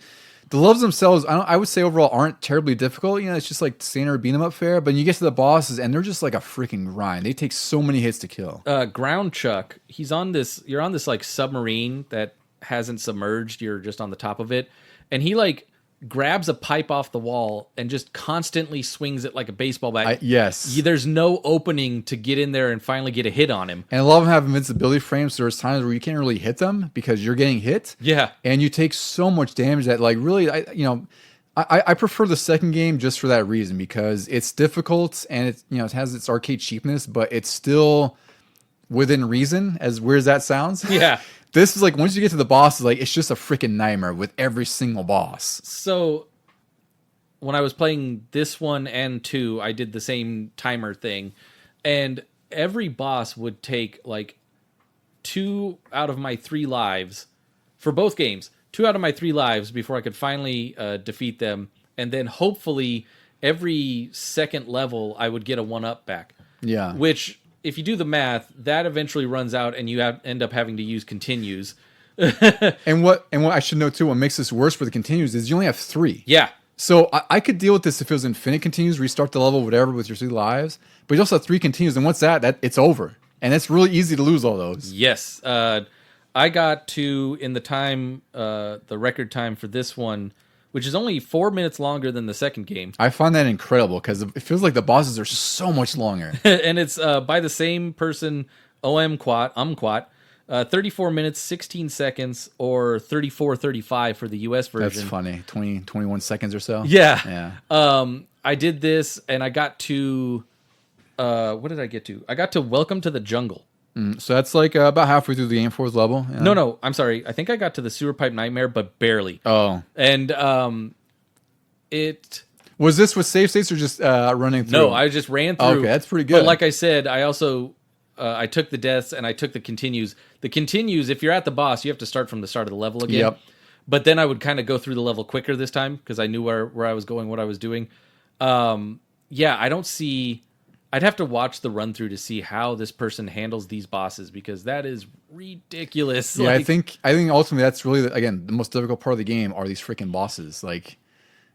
the levels themselves, I would say overall aren't terribly difficult. You know, it's just like standard beat 'em up fare. But you get to the bosses and they're just like a freaking grind. They take so many hits to kill. Ground Chuck, you're on this like submarine that hasn't submerged. You're just on the top of it. And he like grabs a pipe off the wall and just constantly swings it like a baseball bat. Yes. There's no opening to get in there and finally get a hit on him. And a lot of them have invincibility frames, so there's times where you can't really hit them because you're getting hit. Yeah. And you take so much damage that, like, really, I prefer the second game just for that reason because it's difficult and it has its arcade cheapness, but it's still within reason, as weird as that sounds. Yeah. This is like, once you get to the bosses, like, it's just a freaking nightmare with every single boss. So when I was playing this one and 2, I did the same timer thing. And every boss would take like 2 out of my 3 lives for both games. 2 out of my 3 lives before I could finally defeat them. And then hopefully every second level I would get a 1-up back. Yeah. Which, if you do the math, that eventually runs out and you end up having to use continues. And what I should know too, what makes this worse for the continues is you only have 3. Yeah. So I could deal with this if it was infinite continues, restart the level, whatever, with your 3 lives. But you also have 3 continues, and once that it's over. And it's really easy to lose all those. Yes. I got to, in the time, the record time for this one which is only 4 minutes longer than the second game. I find that incredible because it feels like the bosses are so much longer. And it's by the same person, Umquat. 34 minutes, 16 seconds, or 34:35 for the US version. That's funny. 21 seconds or so. Yeah. I did this, and I got to... what did I get to? I got to Welcome to the Jungle. So that's like about halfway through the game, fourth level. Yeah. No, I'm sorry. I think I got to the Sewer Pipe Nightmare, but barely. Oh. And it... Was this with save states or just running through? No, I just ran through. Okay, that's pretty good. But like I said, I also... I took the deaths and I took the continues. The continues, if you're at the boss, you have to start from the start of the level again. Yep. But then I would kind of go through the level quicker this time because I knew where I was going, what I was doing. Yeah, I don't see... I'd have to watch the run through to see how this person handles these bosses because that is ridiculous. Yeah, I think ultimately that's really again the most difficult part of the game are these freaking bosses. Like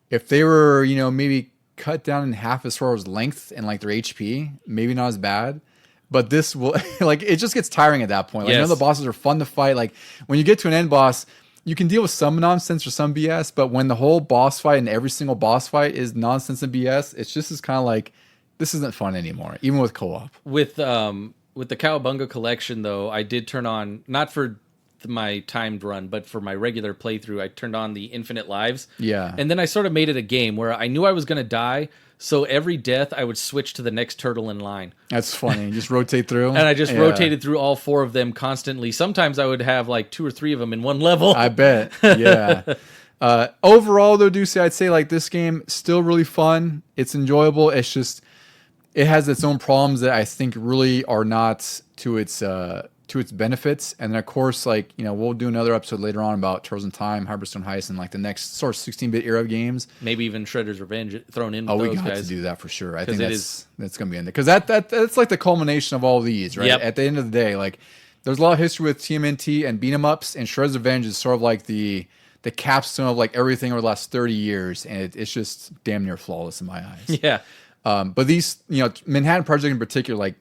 if they were maybe cut down in half as far as length and like their HP, maybe not as bad. But this will like it just gets tiring at that point. Like, yes. The bosses are fun to fight. Like when you get to an end boss, you can deal with some nonsense or some BS. But when the whole boss fight and every single boss fight is nonsense and BS, it's just as kind of like. This isn't fun anymore, even with co-op. With the Cowabunga collection, though, I did turn on, not for my timed run, but for my regular playthrough, I turned on the infinite lives. Yeah. And then I sort of made it a game where I knew I was going to die, so every death I would switch to the next turtle in line. That's funny. Just rotate through. And I just rotated through all 4 of them constantly. Sometimes I would have like 2 or 3 of them in one level. I bet. Yeah. Overall, though, Deucy, I'd say like this game still really fun. It's enjoyable. It's just... It has its own problems that I think really are not to its benefits. And then of course, like, we'll do another episode later on about Turtles in Time, Hyperstone Heist, and like the next sort of 16-bit era of games. Maybe even Shredder's Revenge thrown in with we those got guys. to do that for sure. I think that's going to be in there. Because that's like the culmination of all of these, right? Yep. At the end of the day, like, there's a lot of history with TMNT and beat 'em ups, and Shredder's Revenge is sort of like the capstone of like everything over the last 30 years, and it's just damn near flawless in my eyes. Yeah. But these, Manhattan Project in particular, like,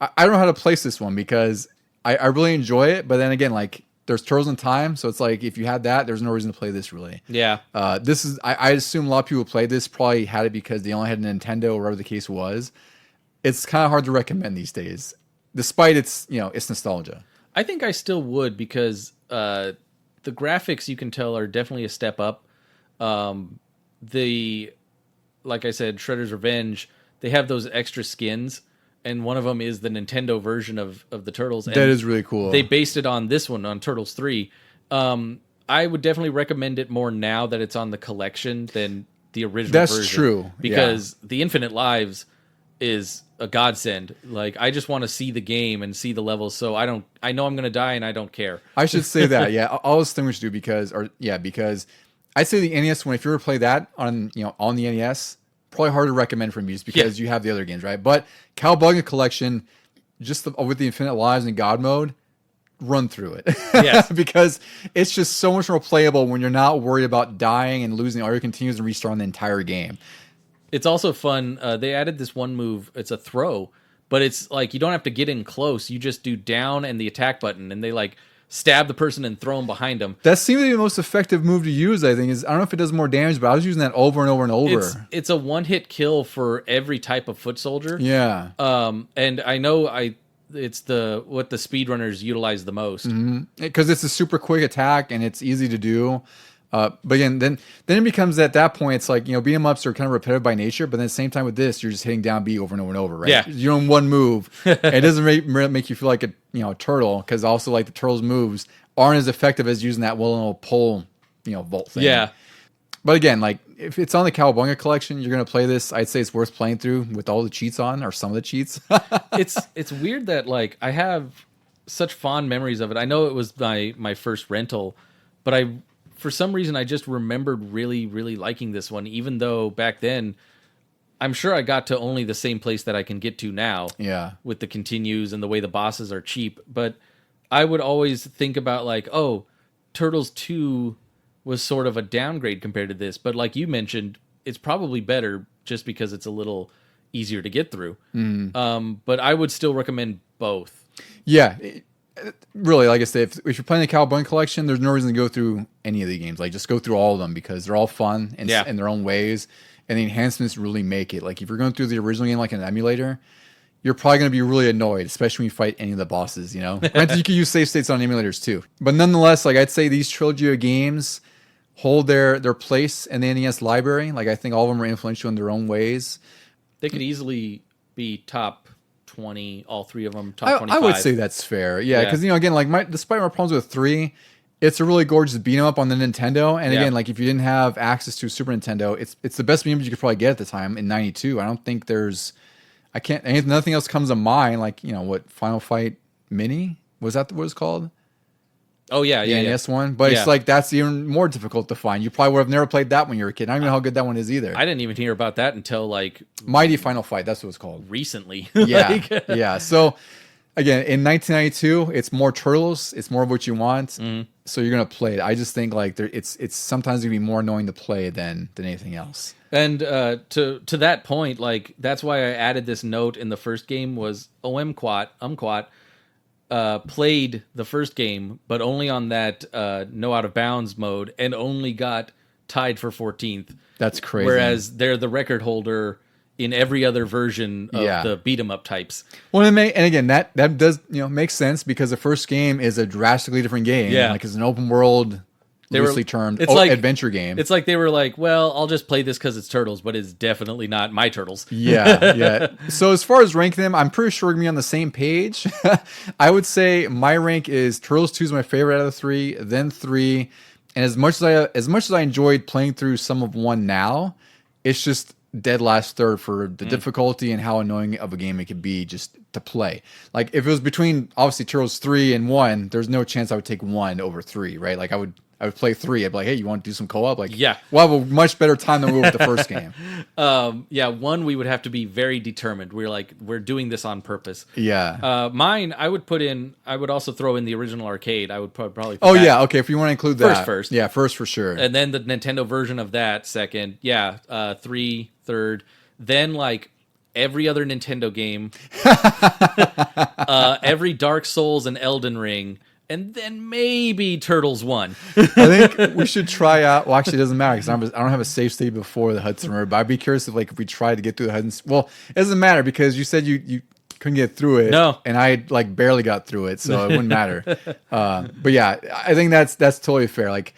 I don't know how to place this one because I really enjoy it. But then again, like, there's Turtles in Time. So it's like, if you had that, there's no reason to play this really. Yeah. This is, I assume a lot of people who played this probably had it because they only had a Nintendo or whatever the case was. It's kind of hard to recommend these days, despite its, it's nostalgia. I think I still would because the graphics, you can tell, are definitely a step up. Like I said, Shredder's Revenge, they have those extra skins, and one of them is the Nintendo version of the Turtles. And that is really cool. They based it on this one, on Turtles 3. I would definitely recommend it more now that it's on the collection than the original version. That's true. Because the Infinite Lives is a godsend. Like, I just want to see the game and see the levels, so I know I'm going to die, and I don't care. I should say that, yeah. I'll distinguish do because I'd say the NES one, if you were to play that on the NES, probably hard to recommend from you because you have the other games, right? But Cowabunga Collection, just with the Infinite Lives and God mode, run through it. Yes. Because it's just so much more playable when you're not worried about dying and losing all your continues and restarting the entire game. It's also fun. They added this one move. It's a throw, but it's like you don't have to get in close. You just do down and the attack button, and they like stab the person and throw them behind them. That seems to be the most effective move to use, I think. I don't know if it does more damage, but I was using that over and over and over. It's a one-hit kill for every type of foot soldier. Yeah. And I know it's what the speedrunners utilize the most. Because it's a super quick attack and it's easy to do. But again, then it becomes at that point, it's like, beat 'em ups are kind of repetitive by nature, but then at the same time with this, you're just hitting down B over and over and over, right? Yeah. You're doing one move. It doesn't make you feel like a turtle, because also like the turtle's moves aren't as effective as using that one little pole, vault thing. Yeah. But again, like if it's on the Cowabunga collection, you're going to play this. I'd say it's worth playing through with all the cheats on, or some of the cheats. It's weird that like I have such fond memories of it. I know it was my first rental, but for some reason, I just remembered really, really liking this one, even though back then, I'm sure I got to only the same place that I can get to now. Yeah. With the continues and the way the bosses are cheap. But I would always think about like, oh, Turtles 2 was sort of a downgrade compared to this. But like you mentioned, it's probably better just because it's a little easier to get through. But I would still recommend both. Yeah. really, like I said, if you're playing the Cowboy Collection, there's no reason to go through any of the games. Like, just go through all of them because they're all fun in their own ways, and the enhancements really make it. Like, if you're going through the original game like an emulator, you're probably going to be really annoyed, especially when you fight any of the bosses, you know? Granted, you can use save states on emulators too. But nonetheless, like, I'd say these trilogy of games hold their place in the NES library. Like, I think all of them are influential in their own ways. They could easily be top 20, all three of them, top 25. I would say that's fair. Yeah, because, you know, again, like, despite my problems with 3, it's a really gorgeous beat 'em up on the Nintendo. And again, like, if you didn't have access to Super Nintendo, it's the best beat 'em up you could probably get at the time in 92. I don't think there's... nothing else comes to mind. Like, you know, what, Final Fight Mini? Was that what it's called? Oh, yeah, the NES one. But it's like, that's even more difficult to find. You probably would have never played that when you were a kid. I don't even know how good that one is either. I didn't even hear about that until, like... Mighty Final Fight, that's what it's called. Recently. Yeah, yeah. So, again, in 1992, it's more Turtles. It's more of what you want. So you're going to play it. I just think, like, it's sometimes going to be more annoying to play than anything else. And to that point, like, that's why I added this note in the first game was Umquat played the first game, but only on that no out of bounds mode, and only got tied for 14th. That's crazy. Whereas they're the record holder in every other version of the beat 'em up types. Well, and again, that does, you know, make sense because the first game is a drastically different game. Yeah, like, it's an open world. Loosely termed adventure game. It's like they were like, well, I'll just play this because it's Turtles, but it's definitely not my Turtles. Yeah. So as far as ranking them, I'm pretty sure we're going to be on the same page. I would say my rank is Turtles 2 is my favorite out of the 3, then 3. And as much as I enjoyed playing through some of 1 now, it's just dead last third for the difficulty and how annoying of a game it could be just to play. Like, if it was between, obviously, Turtles 3 and 1, there's no chance I would take 1 over 3, right? Like, I would play 3. I'd be like, hey, you want to do some co-op? Like, we'll have a much better time than we would with the first game. 1, we would have to be very determined. We're doing this on purpose. Yeah. Mine, I would also throw in the original arcade. I would probably okay, if you want to include that. First. Yeah, first for sure. And then the Nintendo version of that second. 3 third. Then, like, every other Nintendo game. Every Dark Souls and Elden Ring. And then maybe Turtles 1. I think we should try out... Well, actually, it doesn't matter because I don't have a save state before the Hudson River. But I'd be curious if we tried to get through the Hudson... Well, it doesn't matter because you said you couldn't get through it. No. And I, like, barely got through it, so it wouldn't matter. But yeah, I think that's totally fair. Like,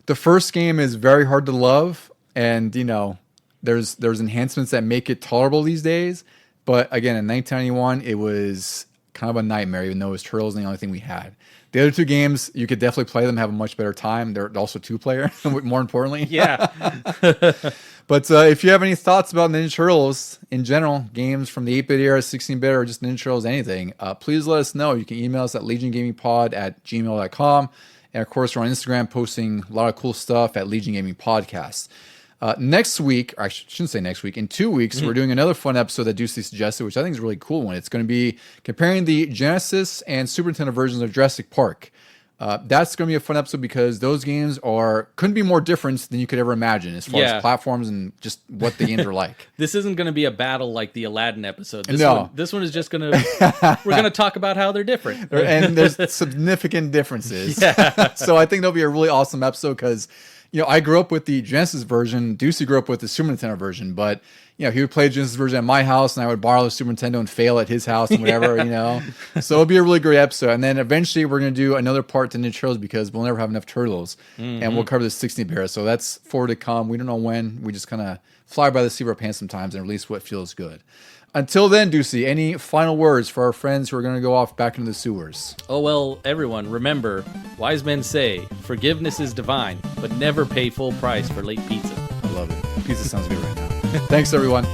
the first game is very hard to love. And, you know, there's enhancements that make it tolerable these days. But, again, in 1991, it was kind of a nightmare, even though it was Turtles and the only thing we had. The other 2 games, you could definitely play them, have a much better time. They're also 2-player, more importantly. Yeah. But if you have any thoughts about Ninja Turtles in general, games from the 8-bit era, 16-bit, or just Ninja Turtles, anything, please let us know. You can email us at LegionGamingPod@gmail.com. And, of course, we're on Instagram posting a lot of cool stuff at Legion Gaming Podcast. Next week, or I shouldn't say next week, in 2 weeks, we're doing another fun episode that Deucy suggested, which I think is a really cool one. It's going to be comparing the Genesis and Super Nintendo versions of Jurassic Park. That's going to be a fun episode because those games couldn't be more different than you could ever imagine as far as platforms and just what the games are like. This isn't going to be a battle like the Aladdin episode. This one is just going to... We're going to talk about how they're different. And there's significant differences. Yeah. So I think that'll be a really awesome episode because... You know, I grew up with the Genesis version. Deucy grew up with the Super Nintendo version. But, you know, he would play the Genesis version at my house, and I would borrow the Super Nintendo and fail at his house and whatever, you know. So it'll be a really great episode. And then eventually we're going to do another part to Ninja Turtles because we'll never have enough Turtles. And we'll cover the 16-bit era. So that's forward to come. We don't know when. We just kind of fly by the seat of our pants sometimes and release what feels good. Until then, Deucy, any final words for our friends who are going to go off back into the sewers? Oh, well, everyone, remember, wise men say, forgiveness is divine, but never pay full price for late pizza. I love it. Pizza sounds good right now. Thanks, everyone.